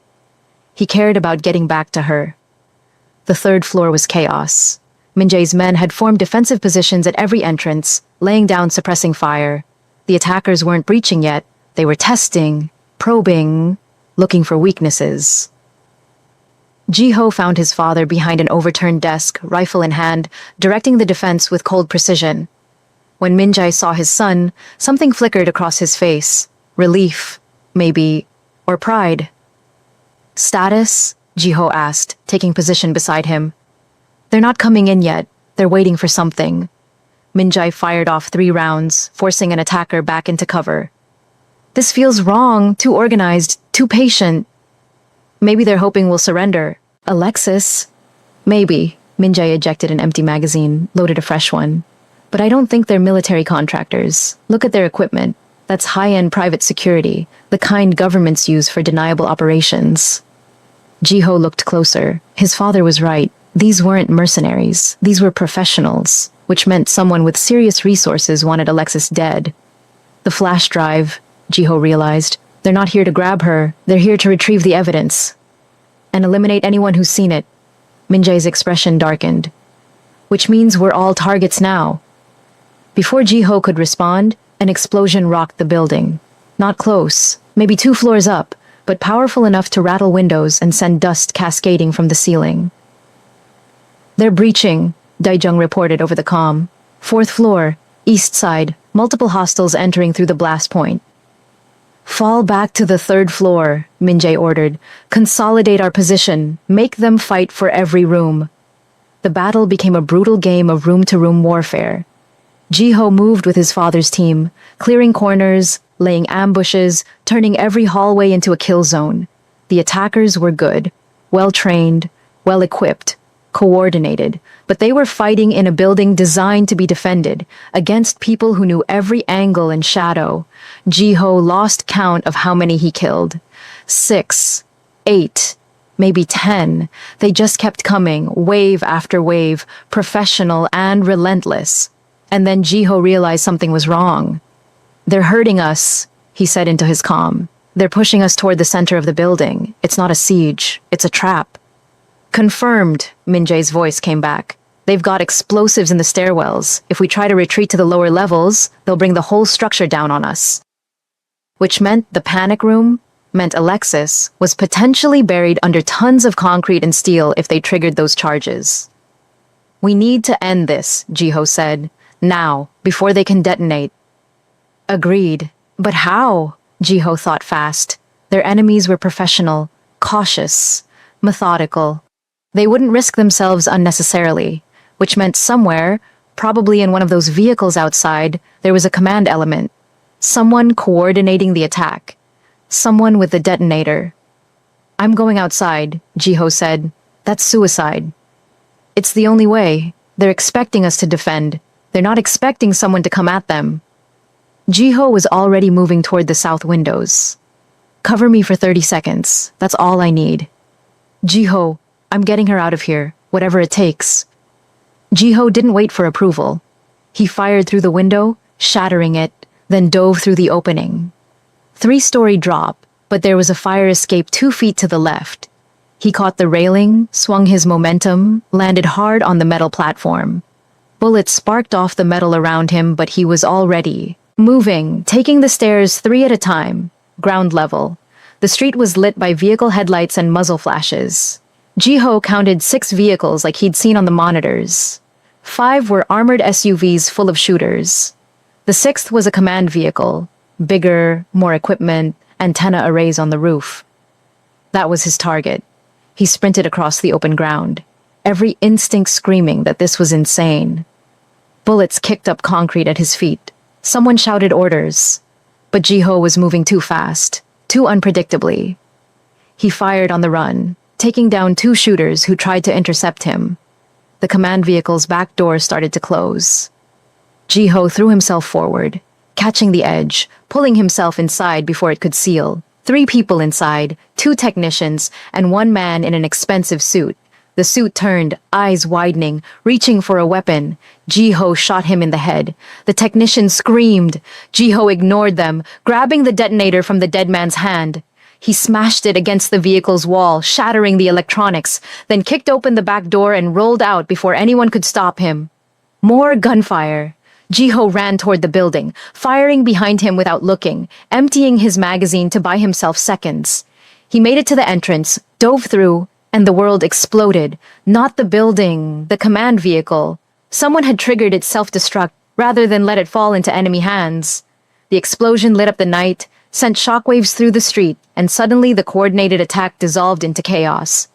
He cared about getting back to her. The third floor was chaos. Minjae's men had formed defensive positions at every entrance, laying down suppressing fire. The attackers weren't breaching yet. They were testing, probing, looking for weaknesses. Jiho found his father behind an overturned desk, rifle in hand, directing the defense with cold precision. When Minjae saw his son, something flickered across his face. Relief, maybe, or pride. Status? Jiho asked, taking position beside him. They're not coming in yet. They're waiting for something. Minjae fired off 3 rounds, forcing an attacker back into cover. This feels wrong, too organized, too patient. Maybe they're hoping we'll surrender. Alexis? Maybe. Minjae ejected an empty magazine, loaded a fresh one. But I don't think they're military contractors. Look at their equipment. That's high-end private security, the kind governments use for deniable operations. Jiho looked closer. His father was right. These weren't mercenaries. These were professionals, which meant someone with serious resources wanted Alexis dead. The flash drive, Jiho realized. They're not here to grab her. They're here to retrieve the evidence. And eliminate anyone who's seen it. Minjae's expression darkened. Which means we're all targets now. Before Jiho could respond, an explosion rocked the building. Not close, maybe 2 floors up, but powerful enough to rattle windows and send dust cascading from the ceiling. They're breaching, Daijung reported over the comm. 4th floor, east side, multiple hostiles entering through the blast point. Fall back to the 3rd floor, Minjae ordered. Consolidate our position. Make them fight for every room. The battle became a brutal game of room-to-room warfare. Jiho moved with his father's team, clearing corners, laying ambushes, turning every hallway into a kill zone. The attackers were good, well-trained, well-equipped, coordinated, but they were fighting in a building designed to be defended, against people who knew every angle and shadow. Jiho lost count of how many he killed. 6, 8, maybe 10. They just kept coming, wave after wave, professional and relentless. And then Jiho realized something was wrong. They're hurting us, he said into his comm. They're pushing us toward the center of the building. It's not a siege, it's a trap. Confirmed, Minjae's voice came back. They've got explosives in the stairwells. If we try to retreat to the lower levels, they'll bring the whole structure down on us. Which meant the panic room, meant Alexis, was potentially buried under tons of concrete and steel if they triggered those charges. We need to end this, Jiho said. Now, before they can detonate. Agreed. But how? Jiho thought fast. Their enemies were professional, cautious, methodical. They wouldn't risk themselves unnecessarily, which meant somewhere, probably in one of those vehicles outside, there was a command element. Someone coordinating the attack. Someone with the detonator. I'm going outside, Jiho said. That's suicide. It's the only way. They're expecting us to defend. They're not expecting someone to come at them. Jiho was already moving toward the south windows. Cover me for 30 seconds. That's all I need. Jiho, I'm getting her out of here, whatever it takes. Jiho didn't wait for approval. He fired through the window, shattering it, then dove through the opening. 3-story drop, but there was a fire escape 2 feet to the left. He caught the railing, swung his momentum, landed hard on the metal platform. Bullets sparked off the metal around him, but he was already moving, taking the stairs 3 at a time, ground level. The street was lit by vehicle headlights and muzzle flashes. Jiho counted 6 vehicles like he'd seen on the monitors. 5 were armored SUVs full of shooters. The 6th was a command vehicle, bigger, more equipment, antenna arrays on the roof. That was his target. He sprinted across the open ground, every instinct screaming that this was insane. Bullets kicked up concrete at his feet. Someone shouted orders, but Jiho was moving too fast, too unpredictably. He fired on the run, taking down 2 shooters who tried to intercept him. The command vehicle's back door started to close. Jiho threw himself forward, catching the edge, pulling himself inside before it could seal. 3 people inside, 2 technicians, and 1 man in an expensive suit. The suit turned, eyes widening, reaching for a weapon. Jiho shot him in the head. The technician screamed. Jiho ignored them, grabbing the detonator from the dead man's hand. He smashed it against the vehicle's wall, shattering the electronics, then kicked open the back door and rolled out before anyone could stop him. More gunfire. Jiho ran toward the building, firing behind him without looking, emptying his magazine to buy himself seconds. He made it to the entrance, dove through, and the world exploded. Not the building, the command vehicle. Someone had triggered its self-destruct rather than let it fall into enemy hands. The explosion lit up the night, sent shockwaves through the street, and suddenly the coordinated attack dissolved into chaos.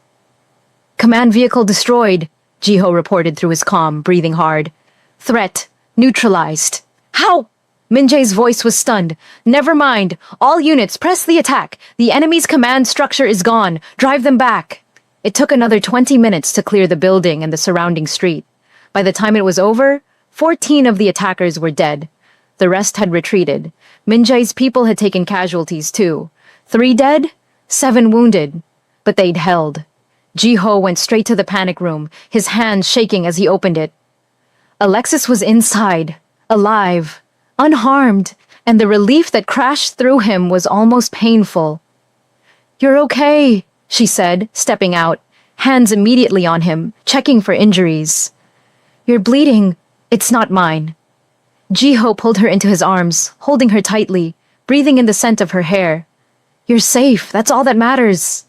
Command vehicle destroyed, Jiho reported through his comm, breathing hard. Threat neutralized. How? Min-jae's voice was stunned. Never mind. All units, press the attack. The enemy's command structure is gone. Drive them back. It took another 20 minutes to clear the building and the surrounding street. By the time it was over, 14 of the attackers were dead. The rest had retreated. Min-jae's people had taken casualties too. 3 dead, 7 wounded. But they'd held. Jiho went straight to the panic room, his hands shaking as he opened it. Alexis was inside, alive, unharmed, and the relief that crashed through him was almost painful. You're okay, she said, stepping out, hands immediately on him, checking for injuries. You're bleeding. It's not mine. Jiho pulled her into his arms, holding her tightly, breathing in the scent of her hair. You're safe. That's all that matters.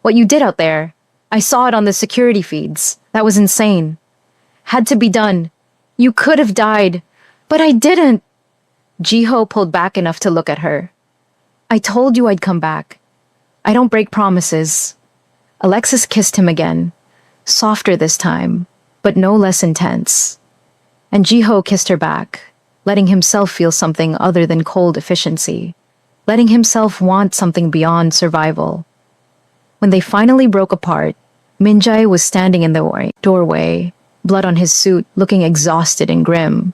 What you did out there, I saw it on the security feeds. That was insane. Had to be done. You could have died, but I didn't. Jiho pulled back enough to look at her. I told you I'd come back. I don't break promises. Alexis kissed him again, softer this time, but no less intense. And Jiho kissed her back, letting himself feel something other than cold efficiency, letting himself want something beyond survival. When they finally broke apart, Min-jae was standing in the doorway, blood on his suit, looking exhausted and grim.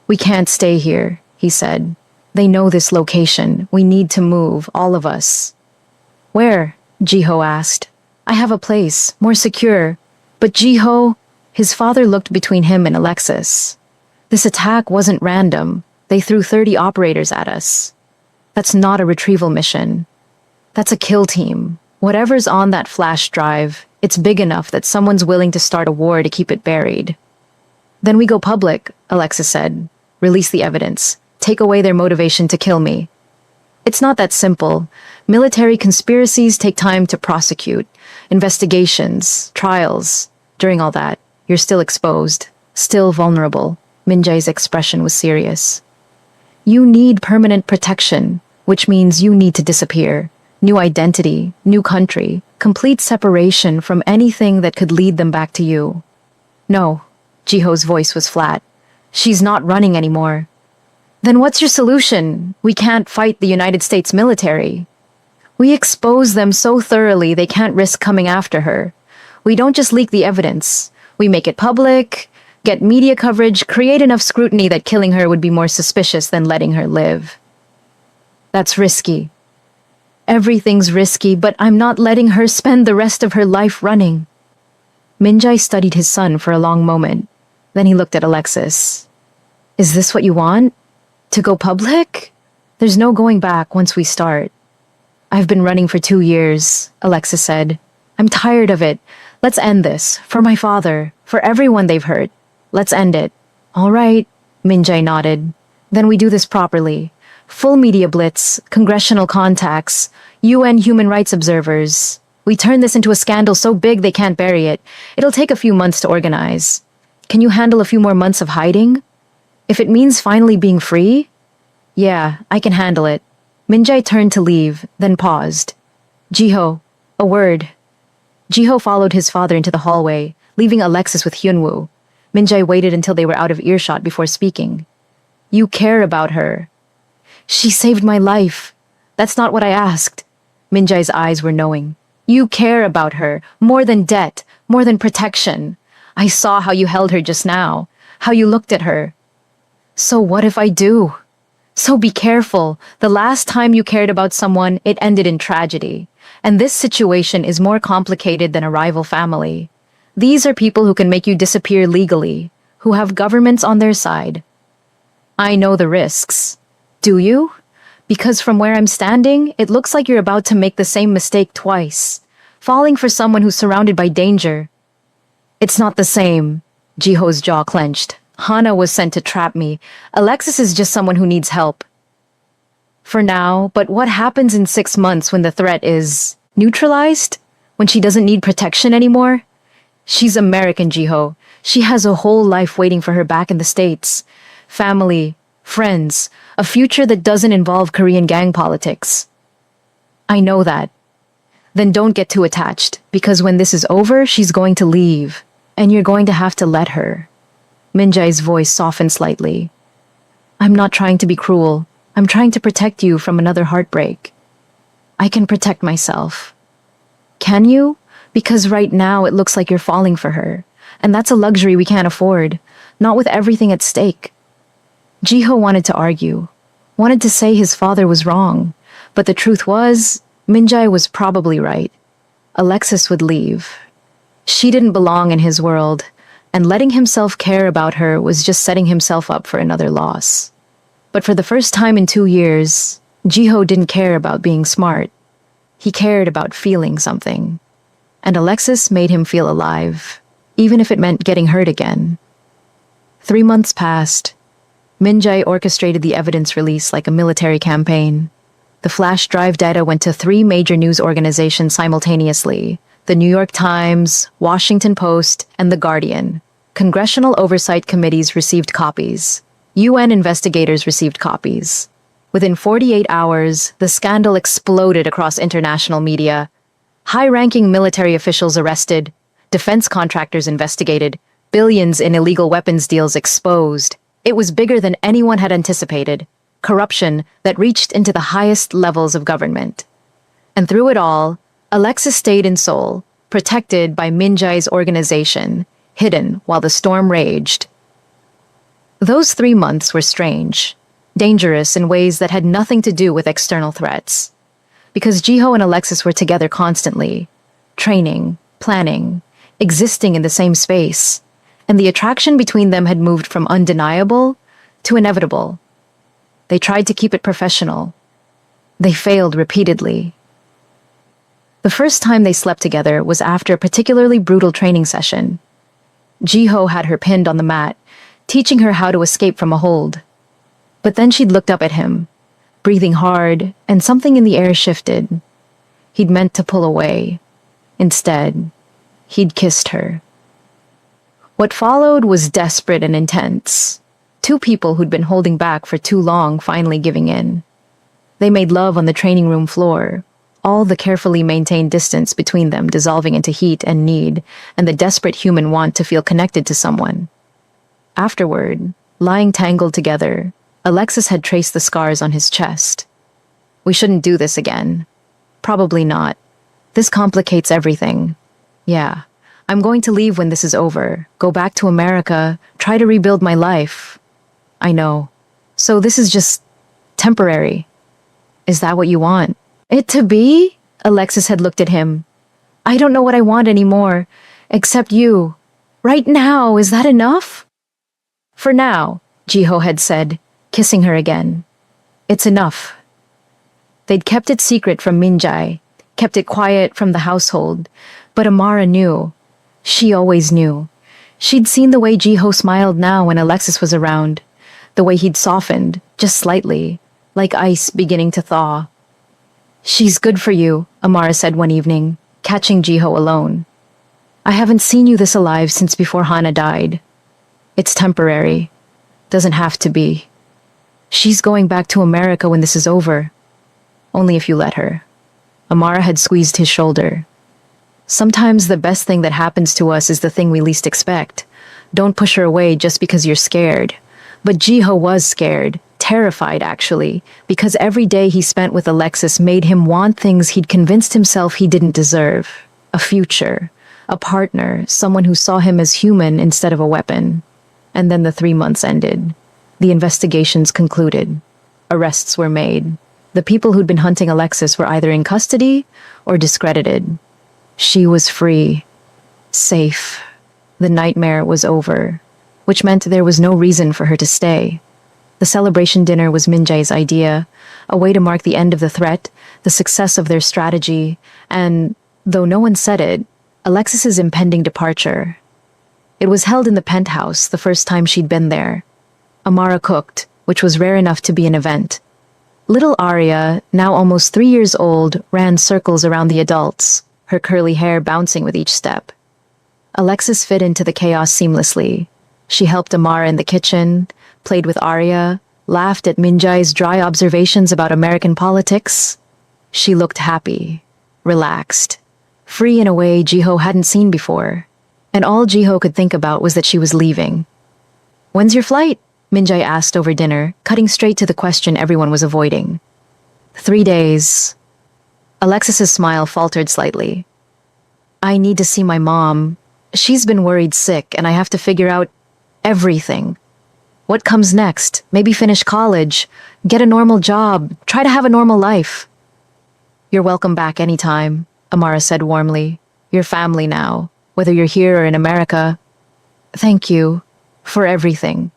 We can't stay here, he said. They know this location. We need to move, all of us. Where? Jiho asked. I have a place, more secure. But Jiho, his father looked between him and Alexis. This attack wasn't random. They threw 30 operators at us. That's not a retrieval mission. That's a kill team. Whatever's on that flash drive, it's big enough that someone's willing to start a war to keep it buried. Then we go public, Alexis said. Release the evidence. Take away their motivation to kill me. It's not that simple. Military conspiracies take time to prosecute. Investigations, trials. During all that, you're still exposed, still vulnerable. Min-jae's expression was serious. You need permanent protection, which means you need to disappear. New identity, new country, complete separation from anything that could lead them back to you. No, Jiho's voice was flat. She's not running anymore. Then what's your solution? We can't fight the United States military. We expose them so thoroughly they can't risk coming after her. We don't just leak the evidence. We make it public, get media coverage, create enough scrutiny that killing her would be more suspicious than letting her live. That's risky. Everything's risky, but I'm not letting her spend the rest of her life running. Minjai studied his son for a long moment. Then he looked at Alexis. Is this what you want? To go public? There's no going back once we start. I've been running for 2 years, Alexis said. I'm tired of it. Let's end this. For my father. For everyone they've hurt. Let's end it. All right, Minjai nodded. Then we do this properly. Full media blitz, congressional contacts, UN human rights observers. We turn this into a scandal so big they can't bury it. It'll take a few months to organize. Can you handle a few more months of hiding? If it means finally being free? Yeah, I can handle it. Minjai turned to leave, then paused. Jiho, a word. Jiho followed his father into the hallway, leaving Alexis with Hyunwoo. Minjai waited until they were out of earshot before speaking. You care about her. She saved my life. That's not what I asked. Minjai's eyes were knowing. You care about her, more than debt, more than protection. I saw how you held her just now, how you looked at her. So what if I do? So be careful. The last time you cared about someone, it ended in tragedy. And this situation is more complicated than a rival family. These are people who can make you disappear legally, who have governments on their side. I know the risks. Do you? Because from where I'm standing, it looks like you're about to make the same mistake twice, falling for someone who's surrounded by danger. It's not the same. Jiho's jaw clenched. Hana was sent to trap me. Alexis is just someone who needs help. For now, but what happens in 6 months when the threat is neutralized? When she doesn't need protection anymore? She's American, Jiho. She has a whole life waiting for her back in the States. Family, friends, a future that doesn't involve Korean gang politics. I know that. Then don't get too attached, because when this is over, she's going to leave, and you're going to have to let her. Minjai's voice softened slightly. I'm not trying to be cruel. I'm trying to protect you from another heartbreak. I can protect myself. Can you? Because right now it looks like you're falling for her, and that's a luxury we can't afford, not with everything at stake. Jiho wanted to argue, wanted to say his father was wrong, but the truth was, Minjai was probably right. Alexis would leave. She didn't belong in his world, and letting himself care about her was just setting himself up for another loss. But for the first time in 2 years, Jiho didn't care about being smart. He cared about feeling something. And Alexis made him feel alive, even if it meant getting hurt again. 3 months passed. Minjai orchestrated the evidence release like a military campaign. The flash drive data went to 3 major news organizations simultaneously: the New York Times, Washington Post, and The Guardian. Congressional oversight committees received copies. UN investigators received copies. Within 48 hours, the scandal exploded across international media. High-ranking military officials arrested, defense contractors investigated, billions in illegal weapons deals exposed. It was bigger than anyone had anticipated. Corruption that reached into the highest levels of government. And through it all, Alexis stayed in Seoul, protected by Minjai's organization, hidden while the storm raged. Those 3 months were strange, dangerous in ways that had nothing to do with external threats. Because Jiho and Alexis were together constantly, training, planning, existing in the same space, and the attraction between them had moved from undeniable to inevitable. They tried to keep it professional. They failed repeatedly. The first time they slept together was after a particularly brutal training session. Jiho had her pinned on the mat, teaching her how to escape from a hold. But then she'd looked up at him, breathing hard, and something in the air shifted. He'd meant to pull away. Instead, he'd kissed her. What followed was desperate and intense. 2 people who'd been holding back for too long finally giving in. They made love on the training room floor, all the carefully maintained distance between them dissolving into heat and need, and the desperate human want to feel connected to someone. Afterward, lying tangled together, Alexis had traced the scars on his chest. We shouldn't do this again. Probably not. This complicates everything. Yeah. I'm going to leave when this is over, go back to America, try to rebuild my life. I know. So this is just temporary. Is that what you want? It to be? Alexis had looked at him. I don't know what I want anymore, except you. Right now, is that enough? For now, Jiho had said, kissing her again. It's enough. They'd kept it secret from Minjai, kept it quiet from the household, but Amara knew. She always knew. She'd seen the way Jiho smiled now when Alexis was around, the way he'd softened, just slightly, like ice beginning to thaw. She's good for you, Amara said one evening, catching Jiho alone. I haven't seen you this alive since before Hana died. It's temporary. Doesn't have to be. She's going back to America when this is over. Only if you let her. Amara had squeezed his shoulder. Sometimes the best thing that happens to us is the thing we least expect. Don't push her away just because you're scared. But Jiho was scared, terrified actually, because every day he spent with Alexis made him want things he'd convinced himself he didn't deserve. A future, a partner, someone who saw him as human instead of a weapon. And then the 3 months ended. The investigations concluded. Arrests were made. The people who'd been hunting Alexis were either in custody or discredited. She was free. Safe. The nightmare was over, which meant there was no reason for her to stay. The celebration dinner was Minjai's idea, a way to mark the end of the threat, the success of their strategy, and, though no one said it, Alexis's impending departure. It was held in the penthouse the first time she'd been there. Amara cooked, which was rare enough to be an event. Little Arya, now almost 3 years old, ran circles around the adults, her curly hair bouncing with each step. Alexis fit into the chaos seamlessly. She helped Amara in the kitchen, played with Arya, laughed at Minjai's dry observations about American politics. She looked happy, relaxed, free in a way Jiho hadn't seen before. And all Jiho could think about was that she was leaving. When's your flight? Minjai asked over dinner, cutting straight to the question everyone was avoiding. 3 days. Alexis's smile faltered slightly. I need to see my mom. She's been worried sick, and I have to figure out everything. What comes next? Maybe finish college, get a normal job, try to have a normal life. You're welcome back anytime, Amara said warmly. You're family now, whether you're here or in America. Thank you for everything.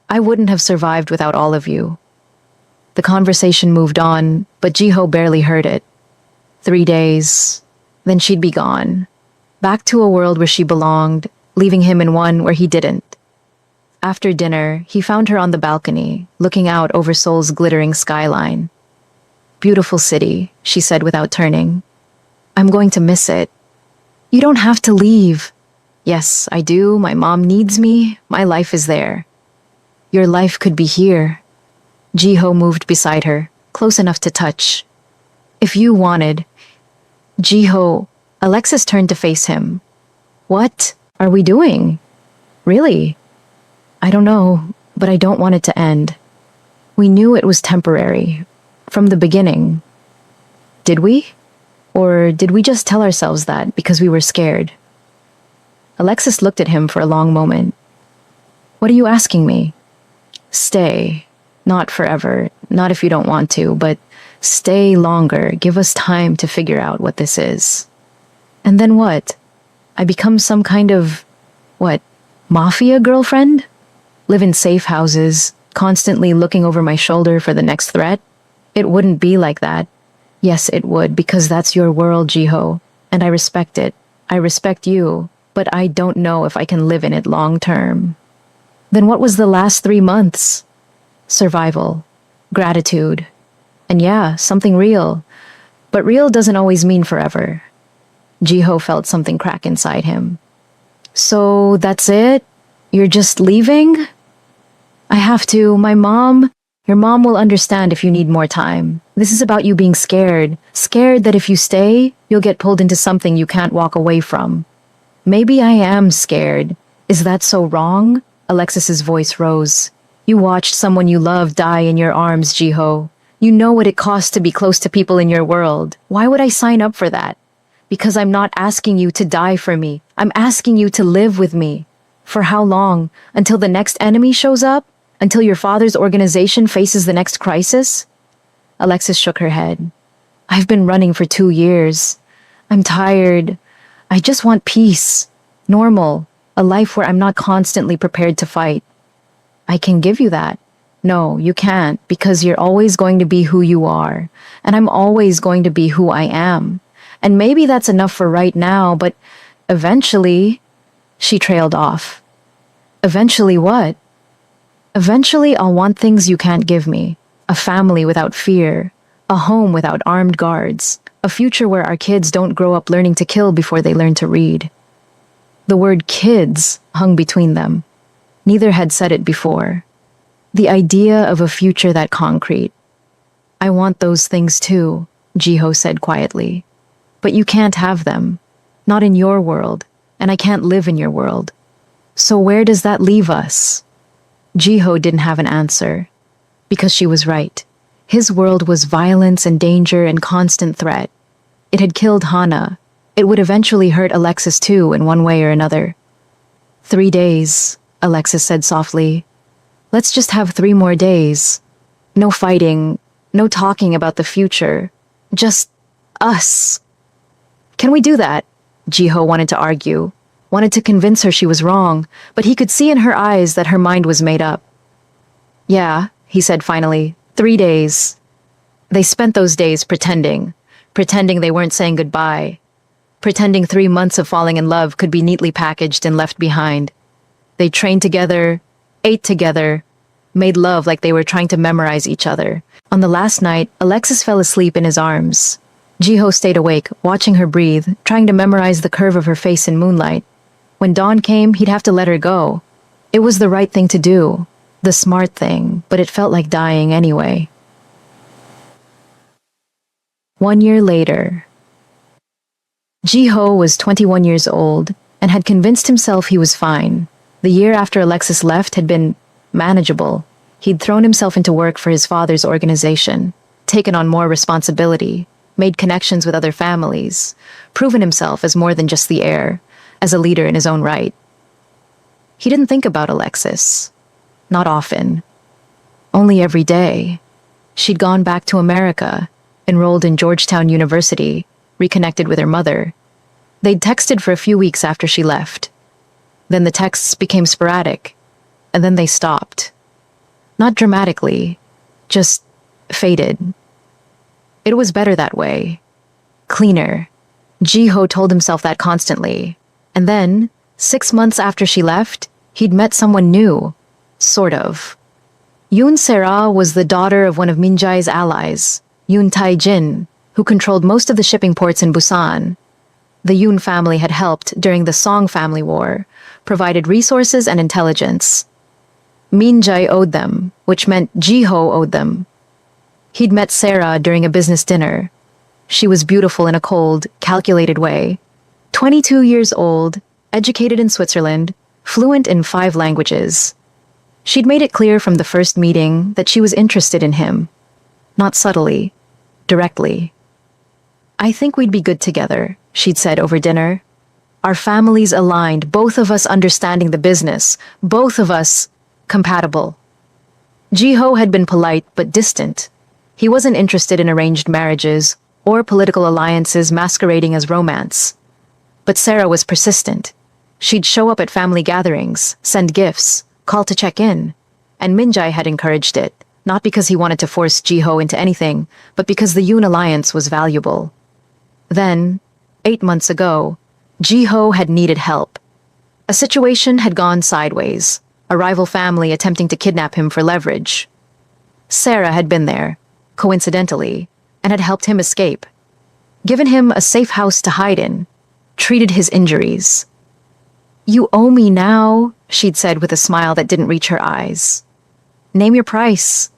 I wouldn't have survived without all of you. The conversation moved on, but Jiho barely heard it. 3 days, then she'd be gone. Back to a world where she belonged, leaving him in one where he didn't. After dinner, he found her on the balcony, looking out over Seoul's glittering skyline. Beautiful city, she said without turning. I'm going to miss it. You don't have to leave. Yes, I do. My mom needs me. My life is there. Your life could be here. Jiho moved beside her, close enough to touch. If you wanted. Jiho, Alexis turned to face him. What are we doing? Really? I don't know, but I don't want it to end. We knew it was temporary, from the beginning. Did we? Or did we just tell ourselves that because we were scared? Alexis looked at him for a long moment. What are you asking me? Stay. Not forever, not if you don't want to, but stay longer. Give us time to figure out what this is. And then what? I become some kind of, Mafia girlfriend? Live in safe houses, constantly looking over my shoulder for the next threat? It wouldn't be like that. Yes, it would, because that's your world, Jiho, and I respect it. I respect you, but I don't know if I can live in it long term. Then what was the last 3 months? Survival, gratitude, and yeah, something real. But real doesn't always mean forever. Jiho felt something crack inside him. So that's it? You're just leaving? I have to. Your mom will understand if you need more time. This is about you being scared. Scared that if you stay, you'll get pulled into something you can't walk away from. Maybe I am scared. Is that so wrong? Alexis's voice rose. You watched someone you love die in your arms, Jiho. You know what it costs to be close to people in your world. Why would I sign up for that? Because I'm not asking you to die for me. I'm asking you to live with me. For how long? Until the next enemy shows up? Until your father's organization faces the next crisis? Alexis shook her head. I've been running for 2 years. I'm tired. I just want peace. Normal. A life where I'm not constantly prepared to fight. I can give you that. No, you can't, because you're always going to be who you are, and I'm always going to be who I am. And maybe that's enough for right now, but eventually, she trailed off. Eventually what? Eventually I'll want things you can't give me. A family without fear, a home without armed guards, a future where our kids don't grow up learning to kill before they learn to read. The word kids hung between them. Neither had said it before. The idea of a future that concrete. I want those things too, Jiho said quietly. But you can't have them. Not in your world, and I can't live in your world. So where does that leave us? Jiho didn't have an answer. Because she was right. His world was violence and danger and constant threat. It had killed Hana. It would eventually hurt Alexis too, in one way or another. 3 days, Alexis said softly. Let's just have 3 more days. No fighting, no talking about the future. Just us. Can we do that? Jiho wanted to argue, wanted to convince her she was wrong, but he could see in her eyes that her mind was made up. Yeah, he said finally, 3 days. They spent those days pretending they weren't saying goodbye, pretending 3 months of falling in love could be neatly packaged and left behind. They trained together, ate together, made love like they were trying to memorize each other. On the last night, Alexis fell asleep in his arms. Jiho stayed awake, watching her breathe, trying to memorize the curve of her face in moonlight. When dawn came, he'd have to let her go. It was the right thing to do, the smart thing, but it felt like dying anyway. 1 year later. Jiho was 21 years old and had convinced himself he was fine. The year after Alexis left had been manageable. He'd thrown himself into work for his father's organization, taken on more responsibility, made connections with other families, proven himself as more than just the heir, as a leader in his own right. He didn't think about Alexis. Not often. Only every day. She'd gone back to America, enrolled in Georgetown University, reconnected with her mother. They'd texted for a few weeks after she left. Then the texts became sporadic, and then they stopped. Not dramatically, just faded. It was better that way. Cleaner. Jiho told himself that constantly. And then, 6 months after she left, he'd met someone new. Sort of. Yoon Sera was the daughter of one of Minjai's allies, Yoon Tae-jin, who controlled most of the shipping ports in Busan. The Yoon family had helped during the Song family war, provided resources and intelligence. Minjai owed them, which meant Jiho owed them. He'd met Sarah during a business dinner. She was beautiful in a cold, calculated way. 22 years old, educated in Switzerland, fluent in 5 languages. She'd made it clear from the first meeting that she was interested in him. Not subtly, directly. I think we'd be good together, she'd said over dinner. Our families aligned, both of us understanding the business, both of us compatible. Jiho had been polite but distant. He wasn't interested in arranged marriages or political alliances masquerading as romance. But Sarah was persistent. She'd show up at family gatherings, send gifts, call to check in, and Minjai had encouraged it, not because he wanted to force Jiho into anything, but because the Yoon alliance was valuable. Then, 8 months ago, Jiho had needed help. A situation had gone sideways, a rival family attempting to kidnap him for leverage. Sarah had been there, coincidentally, and had helped him escape, given him a safe house to hide in, treated his injuries. You owe me now, she'd said with a smile that didn't reach her eyes. Name your price.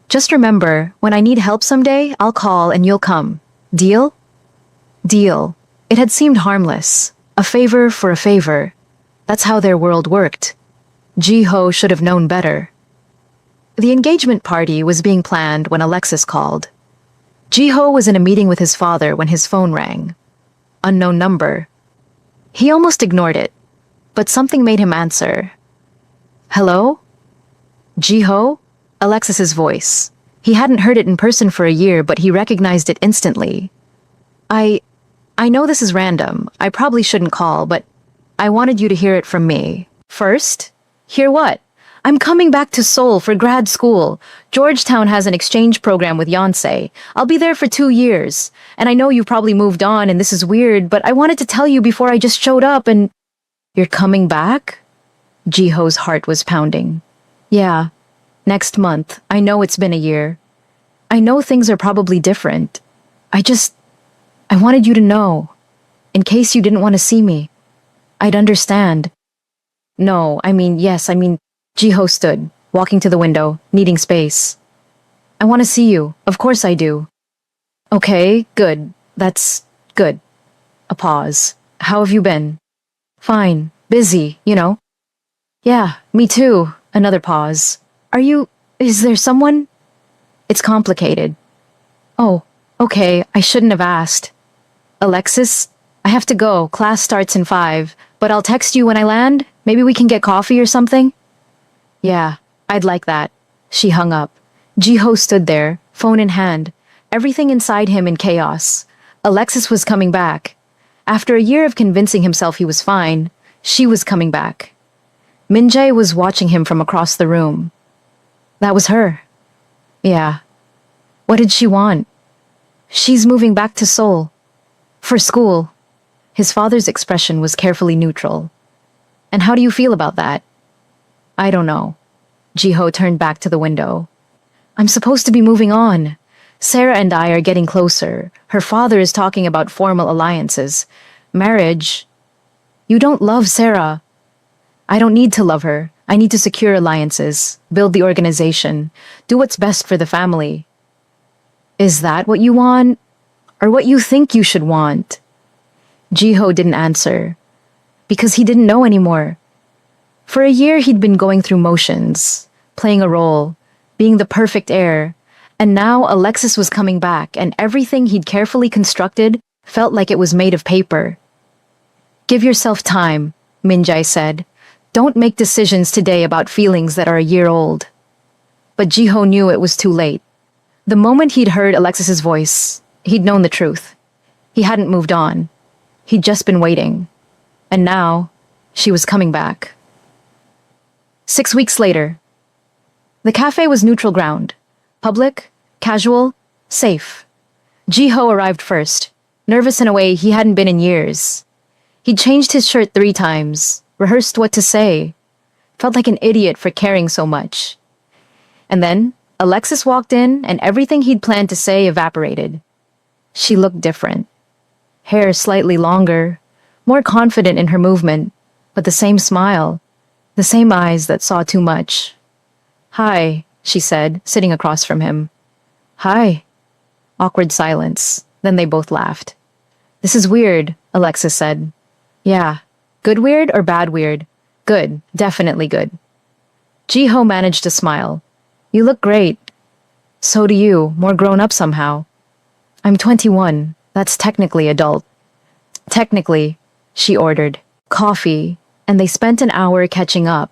Just remember, when I need help someday, I'll call and you'll come. Deal? Deal. It had seemed harmless. A favor for a favor. That's how their world worked. Jiho should have known better. The engagement party was being planned when Alexis called. Jiho was in a meeting with his father when his phone rang. Unknown number. He almost ignored it, but something made him answer. Hello? Jiho? Alexis's voice. He hadn't heard it in person for a year, but he recognized it instantly. I know this is random. I probably shouldn't call, but I wanted you to hear it from me. First? Hear what? I'm coming back to Seoul for grad school. Georgetown has an exchange program with Yonsei. I'll be there for 2 years. And I know you've probably moved on and this is weird, but I wanted to tell you before I just showed up and... You're coming back? Jiho's heart was pounding. Yeah. Next month. I know it's been a year. I know things are probably different. I wanted you to know. In case you didn't want to see me. I'd understand. No, yes, Jiho stood, walking to the window, needing space. I want to see you. Of course I do. Okay, good. That's good. A pause. How have you been? Fine. Busy, you know. Yeah, me too. Another pause. Is there someone? It's complicated. Oh, okay, I shouldn't have asked. Alexis, I have to go. Class starts in 5, but I'll text you when I land. Maybe we can get coffee or something? Yeah, I'd like that. She hung up. Jiho stood there, phone in hand, everything inside him in chaos. Alexis was coming back. After a year of convincing himself he was fine, she was coming back. Minjae was watching him from across the room. That was her. Yeah. What did she want? She's moving back to Seoul. For school. His father's expression was carefully neutral. And how do you feel about that? I don't know. Jiho turned back to the window. I'm supposed to be moving on. Sarah and I are getting closer. Her father is talking about formal alliances. Marriage. You don't love Sarah. I don't need to love her. I need to secure alliances, build the organization, do what's best for the family. Is that what you want? Or what you think you should want? Jiho didn't answer. Because he didn't know anymore. For a year he'd been going through motions, playing a role, being the perfect heir, and now Alexis was coming back and everything he'd carefully constructed felt like it was made of paper. Give yourself time, Minjae said. Don't make decisions today about feelings that are a year old. But Jiho knew it was too late. The moment he'd heard Alexis's voice, he'd known the truth. He hadn't moved on. He'd just been waiting. And now, she was coming back. 6 weeks later. The cafe was neutral ground. Public, casual, safe. Jiho arrived first, nervous in a way he hadn't been in years. He'd changed his shirt 3 times, rehearsed what to say, felt like an idiot for caring so much. And then, Alexis walked in and everything he'd planned to say evaporated. She looked different. Hair slightly longer, more confident in her movement, but the same smile, the same eyes that saw too much. Hi, she said, sitting across from him. Hi. Awkward silence. Then they both laughed. This is weird, Alexis said. Yeah. Good weird or bad weird? Good. Definitely good. Jiho managed to smile. You look great. So do you, more grown up somehow. I'm 21. That's technically adult. Technically, she ordered. Coffee, and they spent an hour catching up.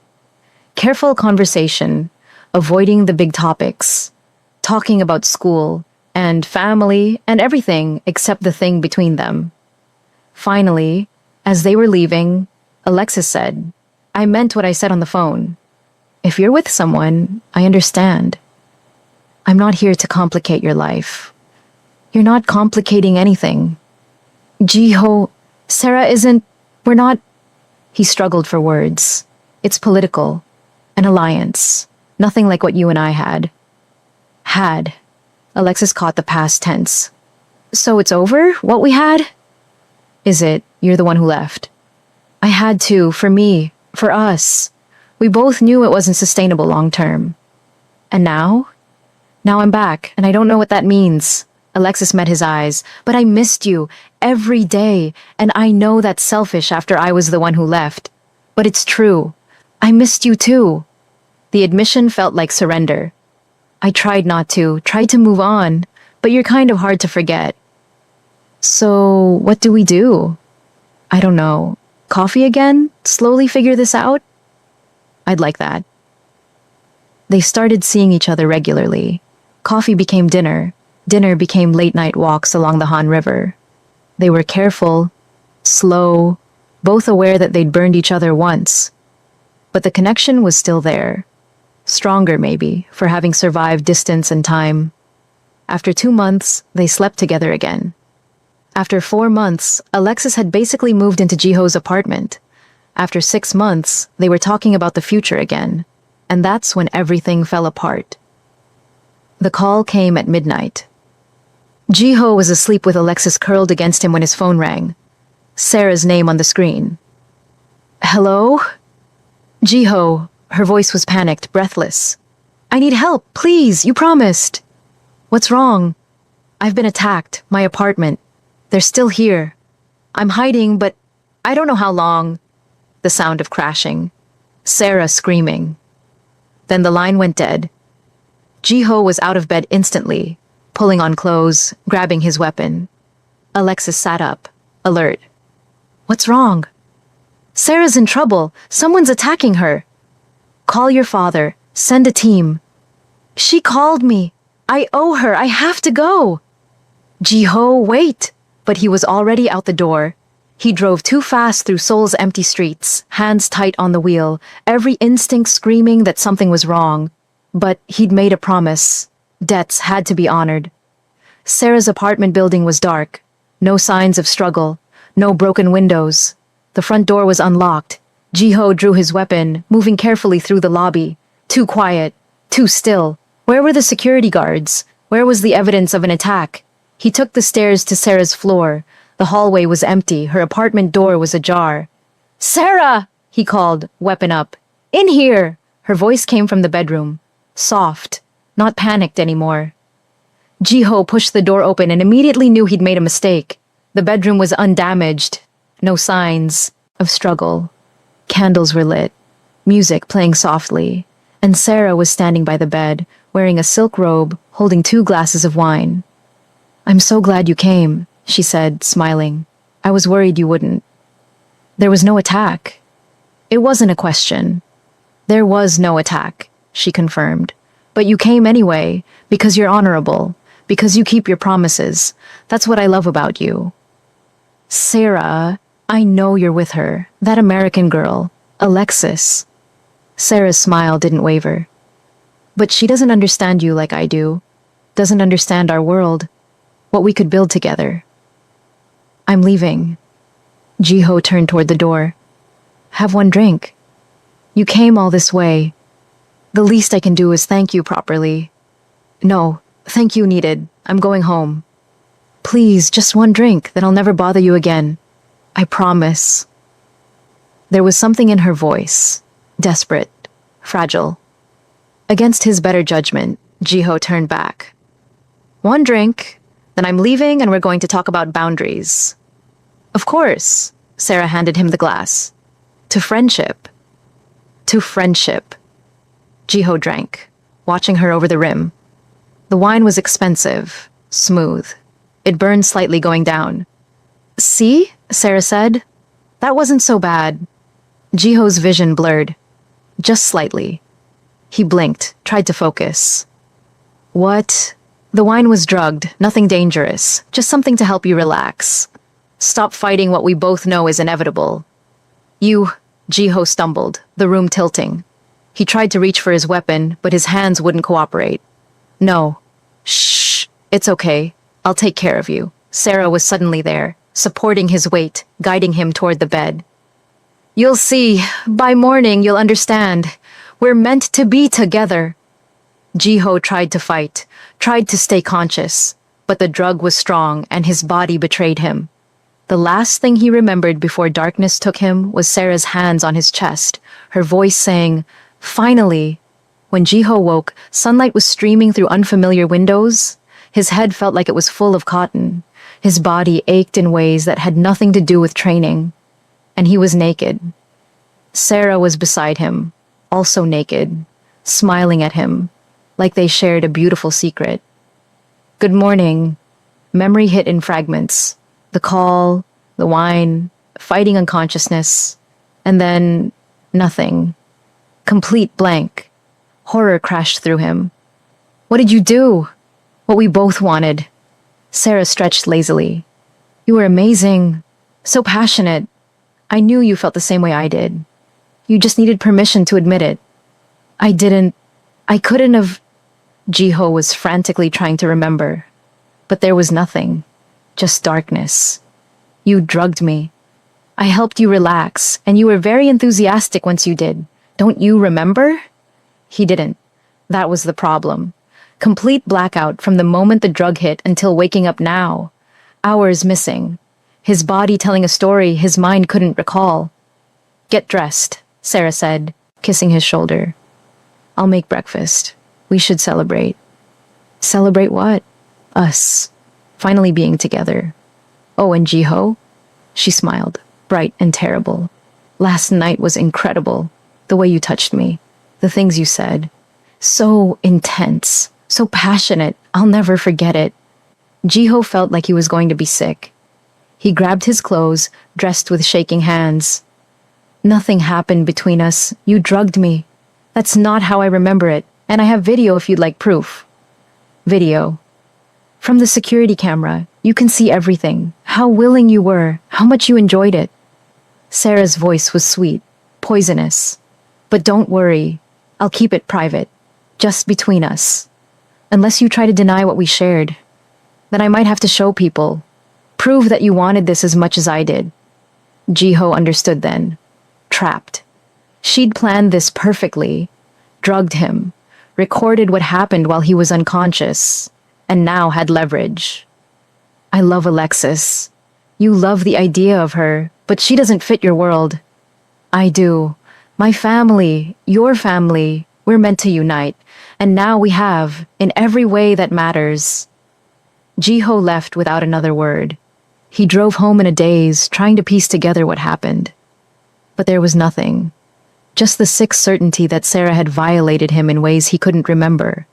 Careful conversation, avoiding the big topics, talking about school, and family, and everything except the thing between them. Finally, as they were leaving, Alexis said, I meant what I said on the phone. If you're with someone, I understand. I'm not here to complicate your life. You're not complicating anything. Jiho, Sarah isn't, we're not... He struggled for words. It's political. An alliance. Nothing like what you and I had. Had. Alexis caught the past tense. So it's over, what we had? Is it, you're the one who left? I had to, for me, for us. We both knew it wasn't sustainable long term. And now? Now I'm back, and I don't know what that means. Alexis met his eyes. But I missed you, every day, and I know that's selfish after I was the one who left. But it's true. I missed you too. The admission felt like surrender. I tried not to, tried to move on, but you're kind of hard to forget. So, what do we do? I don't know. Coffee again? Slowly figure this out? I'd like that. They started seeing each other regularly. Coffee became dinner. Dinner became late-night walks along the Han River. They were careful, slow, both aware that they'd burned each other once. But the connection was still there. Stronger, maybe, for having survived distance and time. After 2 months, they slept together again. After 4 months, Alexis had basically moved into Jiho's apartment. After 6 months, they were talking about the future again. And that's when everything fell apart. The call came at midnight. Jiho was asleep with Alexis curled against him when his phone rang. Sarah's name on the screen. Hello? Jiho. Her voice was panicked, breathless. I need help, please, you promised. What's wrong? I've been attacked, my apartment. They're still here. I'm hiding, but I don't know how long. The sound of crashing. Sarah screaming. Then the line went dead. Jiho was out of bed instantly, pulling on clothes, grabbing his weapon. Alexis sat up, alert. What's wrong? Sarah's in trouble. Someone's attacking her. Call your father. Send a team. She called me. I owe her. I have to go. Jiho, wait. But he was already out the door. He drove too fast through Seoul's empty streets, hands tight on the wheel, every instinct screaming that something was wrong. But he'd made a promise. Debts had to be honored. Sarah's apartment building was dark. No signs of struggle. No broken windows. The front door was unlocked. Jiho drew his weapon, moving carefully through the lobby. Too quiet. Too still. Where were the security guards? Where was the evidence of an attack? He took the stairs to Sarah's floor. The hallway was empty. Her apartment door was ajar. Sarah! He called, weapon up. In here! Her voice came from the bedroom. Soft. Not panicked anymore. Jiho pushed the door open and immediately knew he'd made a mistake. The bedroom was undamaged. No signs of struggle. Candles were lit. Music playing softly. And Sarah was standing by the bed, wearing a silk robe, holding 2 glasses of wine. I'm so glad you came, she said, smiling. I was worried you wouldn't. There was no attack. It wasn't a question. There was no attack, she confirmed. But you came anyway, because you're honorable, because you keep your promises. That's what I love about you. Sarah, I know you're with her, that American girl, Alexis. Sarah's smile didn't waver. But she doesn't understand you like I do. Doesn't understand our world, what we could build together. I'm leaving. Jiho turned toward the door. Have one drink. You came all this way. The least I can do is thank you properly. No, thank you needed. I'm going home. Please, just one drink, then I'll never bother you again. I promise. There was something in her voice. Desperate. Fragile. Against his better judgment, Jiho turned back. One drink, then I'm leaving and we're going to talk about boundaries. Of course, Sarah handed him the glass. To friendship. To friendship. Jiho drank, watching her over the rim. The wine was expensive, smooth. It burned slightly going down. See, Sarah said. That wasn't so bad. Jiho's vision blurred. Just slightly. He blinked, tried to focus. What? The wine was drugged, nothing dangerous, just something to help you relax. Stop fighting what we both know is inevitable. Jiho stumbled, the room tilting. He tried to reach for his weapon, but his hands wouldn't cooperate. No. Shh. It's okay. I'll take care of you. Sarah was suddenly there, supporting his weight, guiding him toward the bed. You'll see. By morning, you'll understand. We're meant to be together. Jiho tried to fight, tried to stay conscious, but the drug was strong and his body betrayed him. The last thing he remembered before darkness took him was Sarah's hands on his chest, her voice saying, finally. When Jiho woke, sunlight was streaming through unfamiliar windows. His head felt like it was full of cotton. His body ached in ways that had nothing to do with training. And he was naked. Sarah was beside him, also naked, smiling at him. like they shared a beautiful secret. Good morning. Memory hit in fragments. The call, the wine, fighting unconsciousness, and then nothing. Complete blank. Horror crashed through him. What did you do? What we both wanted. Sarah stretched lazily. You were amazing. So passionate. I knew you felt the same way I did. You just needed permission to admit it. I couldn't have. Jiho was frantically trying to remember. But there was nothing. Just darkness. You drugged me. I helped you relax, and you were very enthusiastic once you did. Don't you remember? He didn't. That was the problem. Complete blackout from the moment the drug hit until waking up now. Hours missing. His body telling a story his mind couldn't recall. Get dressed, Sarah said, kissing his shoulder. I'll make breakfast. We should celebrate. Celebrate what? Us. Finally being together. Oh, and Jiho? She smiled, bright and terrible. Last night was incredible. The way you touched me. The things you said. So intense. So passionate. I'll never forget it. Jiho felt like he was going to be sick. He grabbed his clothes, dressed with shaking hands. Nothing happened between us. You drugged me. That's not how I remember it, and I have video if you'd like proof. Video. From the security camera, you can see everything. How willing you were, how much you enjoyed it. Sarah's voice was sweet, poisonous. But don't worry, I'll keep it private, just between us. Unless you try to deny what we shared. Then I might have to show people. Prove that you wanted this as much as I did. Jiho understood then. Trapped. She'd planned this perfectly. Drugged him. Recorded what happened while he was unconscious. And now had leverage. I love Alexis. You love the idea of her, but she doesn't fit your world. I do. My family, your family, we're meant to unite. And now we have, in every way that matters. Jiho left without another word. He drove home in a daze, trying to piece together what happened. But there was nothing. Just the sick certainty that Sarah had violated him in ways he couldn't remember.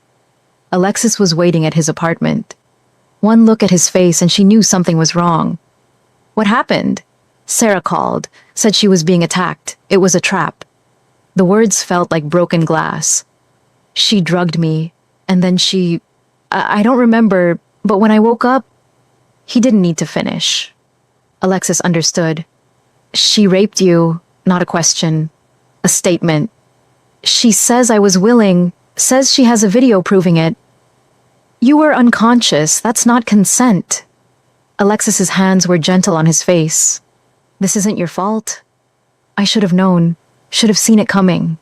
Alexis was waiting at his apartment. One look at his face and she knew something was wrong. What happened? Sarah called, said she was being attacked. It was a trap. The words felt like broken glass. She drugged me, and then I don't remember, but when I woke up, he didn't need to finish. Alexis understood. She raped you, not a question. A statement. She says I was willing, says she has a video proving it. You were unconscious, that's not consent. Alexis's hands were gentle on his face. This isn't your fault. I should have known, should have seen it coming.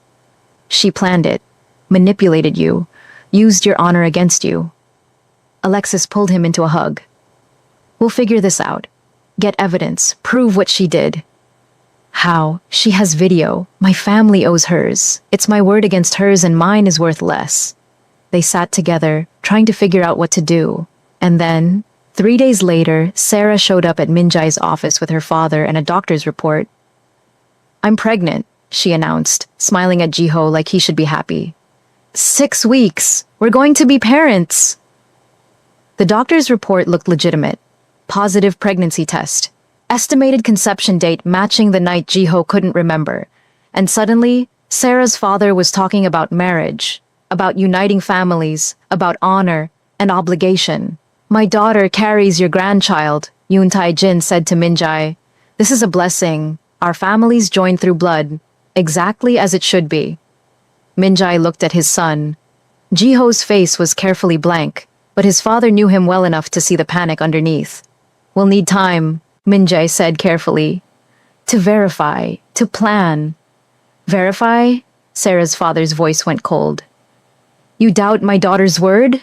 She planned it, manipulated you, used your honor against you. Alexis pulled him into a hug. We'll figure this out. Get evidence, prove what she did. How? She has video. My family owes hers. It's my word against hers and mine is worth less. They sat together, trying to figure out what to do. And then, 3 days later, Sarah showed up at Minjai's office with her father and a doctor's report. I'm pregnant, she announced, smiling at Jiho like he should be happy. 6 weeks. We're going to be parents. The doctor's report looked legitimate. Positive pregnancy test. Estimated conception date matching the night Jiho couldn't remember. And suddenly, Sarah's father was talking about marriage, about uniting families, about honor and obligation. My daughter carries your grandchild, Yoon Tae-jin said to Minjai. This is a blessing. Our families joined through blood, exactly as it should be. Minjai looked at his son. Jiho's face was carefully blank, but his father knew him well enough to see the panic underneath. We'll need time, Minjai said carefully. To verify, to plan. Verify? Sarah's father's voice went cold. You doubt my daughter's word?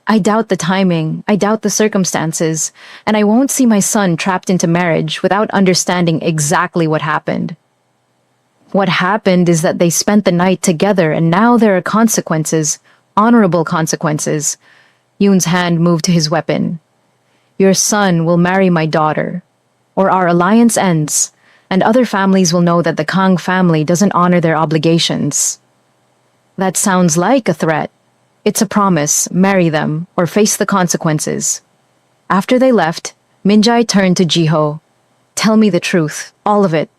I doubt the timing, I doubt the circumstances, and I won't see my son trapped into marriage without understanding exactly what happened. What happened is that they spent the night together and now there are consequences, honorable consequences. Yoon's hand moved to his weapon. Your son will marry my daughter, or our alliance ends, and other families will know that the Kang family doesn't honor their obligations. That sounds like a threat. It's a promise, marry them, or face the consequences. After they left, Minjai turned to Jiho. Tell me the truth, all of it.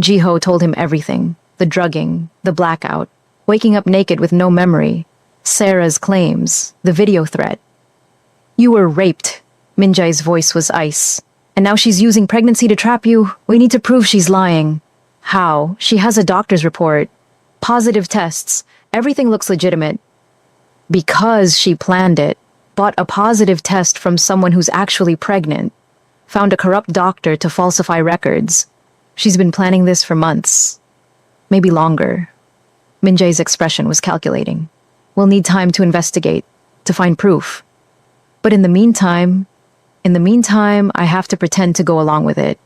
Jiho told him everything. The drugging, the blackout, waking up naked with no memory, Sarah's claims, the video threat. You were raped. Minjai's voice was ice. And now she's using pregnancy to trap you. We need to prove she's lying. How? She has a doctor's report. Positive tests. Everything looks legitimate. Because she planned it. Bought a positive test from someone who's actually pregnant. Found a corrupt doctor to falsify records. She's been planning this for months. Maybe longer. Minjai's expression was calculating. We'll need time to investigate, to find proof. But in the meantime, I have to pretend to go along with it.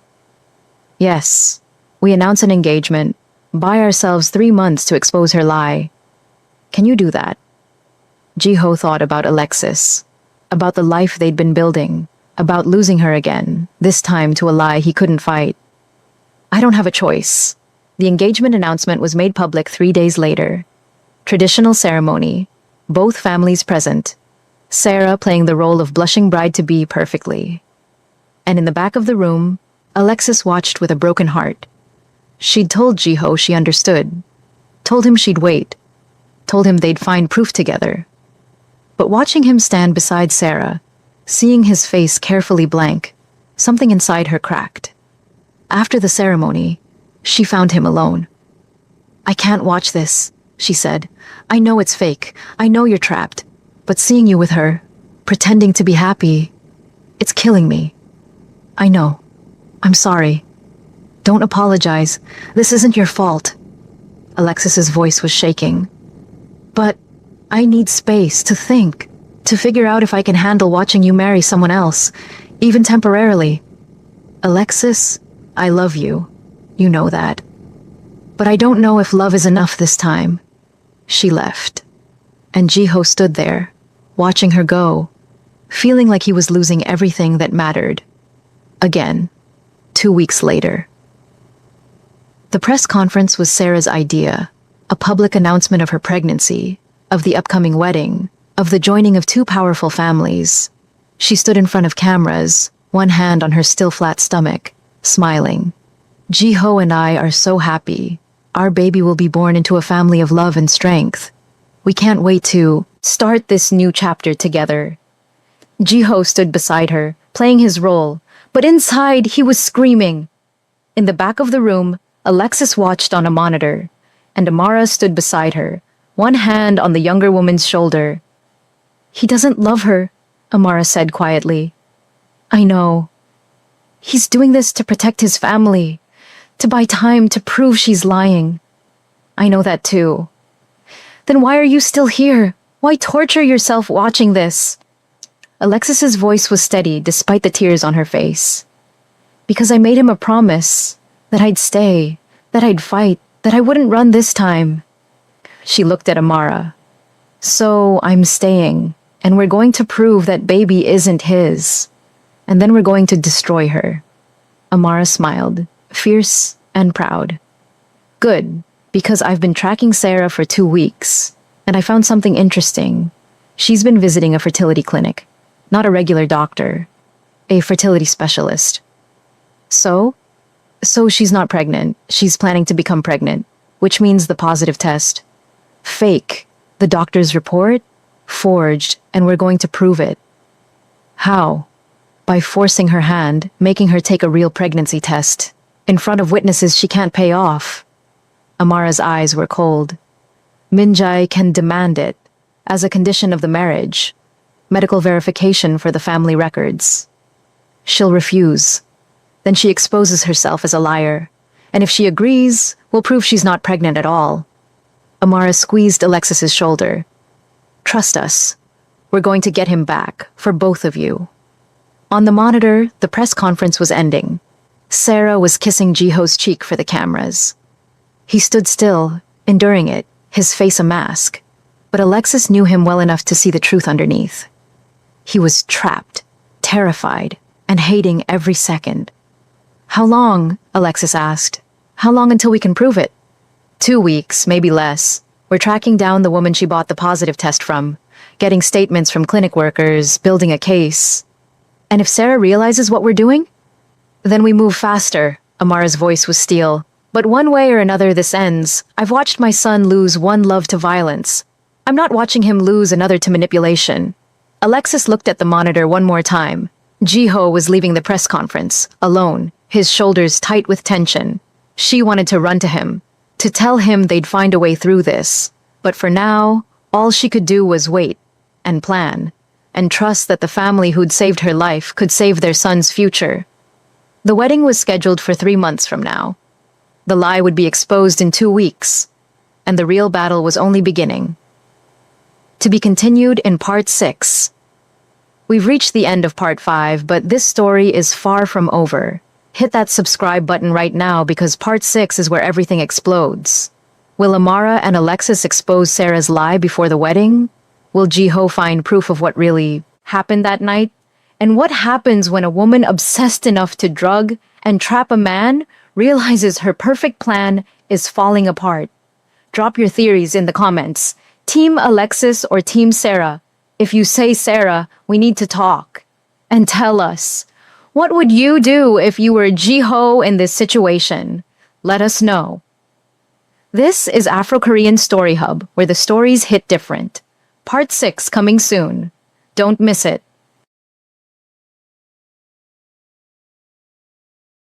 Yes, we announce an engagement, buy ourselves 3 months to expose her lie. Can you do that? Jiho thought about Alexis, about the life they'd been building, about losing her again, this time to a lie he couldn't fight. I don't have a choice. The engagement announcement was made public 3 days later. Traditional ceremony, both families present, Sarah playing the role of blushing bride-to-be perfectly. And in the back of the room, Alexis watched with a broken heart. She'd told Jiho she understood, told him she'd wait, told him they'd find proof together. But watching him stand beside Sarah, seeing his face carefully blank, something inside her cracked. After the ceremony, she found him alone. I can't watch this, she said. I know it's fake. I know you're trapped. But seeing you with her, pretending to be happy, it's killing me. I know. I'm sorry. Don't apologize. This isn't your fault. Alexis's voice was shaking. But I need space to think, to figure out if I can handle watching you marry someone else, even temporarily. Alexis, I love you. You know that. But I don't know if love is enough this time. She left. And Jiho stood there, watching her go, feeling like he was losing everything that mattered. Again, 2 weeks later. The press conference was Sarah's idea, a public announcement of her pregnancy, of the upcoming wedding, of the joining of 2 powerful families. She stood in front of cameras, one hand on her still flat stomach, smiling. Jiho and I are so happy. Our baby will be born into a family of love and strength. We can't wait to start this new chapter together. Jiho stood beside her, playing his role, but inside he was screaming. In the back of the room, Alexis watched on a monitor, and Amara stood beside her, one hand on the younger woman's shoulder. He doesn't love her, Amara said quietly. I know. He's doing this to protect his family, to buy time to prove she's lying. I know that too. Then why are you still here? Why torture yourself watching this? Alexis's voice was steady despite the tears on her face. Because I made him a promise that I'd stay, that I'd fight, that I wouldn't run this time. She looked at Amara. So I'm staying, and we're going to prove that baby isn't his. And then we're going to destroy her. Amara smiled, fierce and proud. Good, because I've been tracking Sarah for 2 weeks, and I found something interesting. She's been visiting a fertility clinic, not a regular doctor, a fertility specialist. So she's not pregnant. She's planning to become pregnant, which means the positive test. Fake. The doctor's report? Forged, and we're going to prove it. How? By forcing her hand, making her take a real pregnancy test, in front of witnesses she can't pay off. Amara's eyes were cold. Minjai can demand it, as a condition of the marriage, medical verification for the family records. She'll refuse. Then she exposes herself as a liar, and if she agrees, we'll prove she's not pregnant at all. Amara squeezed Alexis's shoulder. Trust us. We're going to get him back, for both of you. On the monitor, the press conference was ending. Sarah was kissing Jiho's cheek for the cameras. He stood still, enduring it, his face a mask. But Alexis knew him well enough to see the truth underneath. He was trapped, terrified, and hating every second. How long? Alexis asked. How long until we can prove it? 2 weeks, maybe less. We're tracking down the woman she bought the positive test from, getting statements from clinic workers, building a case. And if Sarah realizes what we're doing, then we move faster. Amara's voice was steel. But one way or another this ends. I've watched my son lose one love to violence. I'm not watching him lose another to manipulation. Alexis looked at the monitor one more time. Jiho was leaving the press conference, alone, his shoulders tight with tension. She wanted to run to him, to tell him they'd find a way through this. But for now, all she could do was wait, and plan, and trust that the family who'd saved her life could save their son's future. The wedding was scheduled for 3 months from now. The lie would be exposed in 2 weeks, and the real battle was only beginning. To be continued in Part 6. We've reached the end of Part 5, but this story is far from over. Hit that subscribe button right now because Part 6 is where everything explodes. Will Amara and Alexis expose Sarah's lie before the wedding? Will Jiho find proof of what really happened that night? And what happens when a woman obsessed enough to drug and trap a man realizes her perfect plan is falling apart? Drop your theories in the comments. Team Alexis or Team Sarah? If you say Sarah, we need to talk. And tell us, what would you do if you were Jiho in this situation? Let us know. This is Afro-Korean Story Hub, where the stories hit different. Part 6 coming soon. Don't miss it.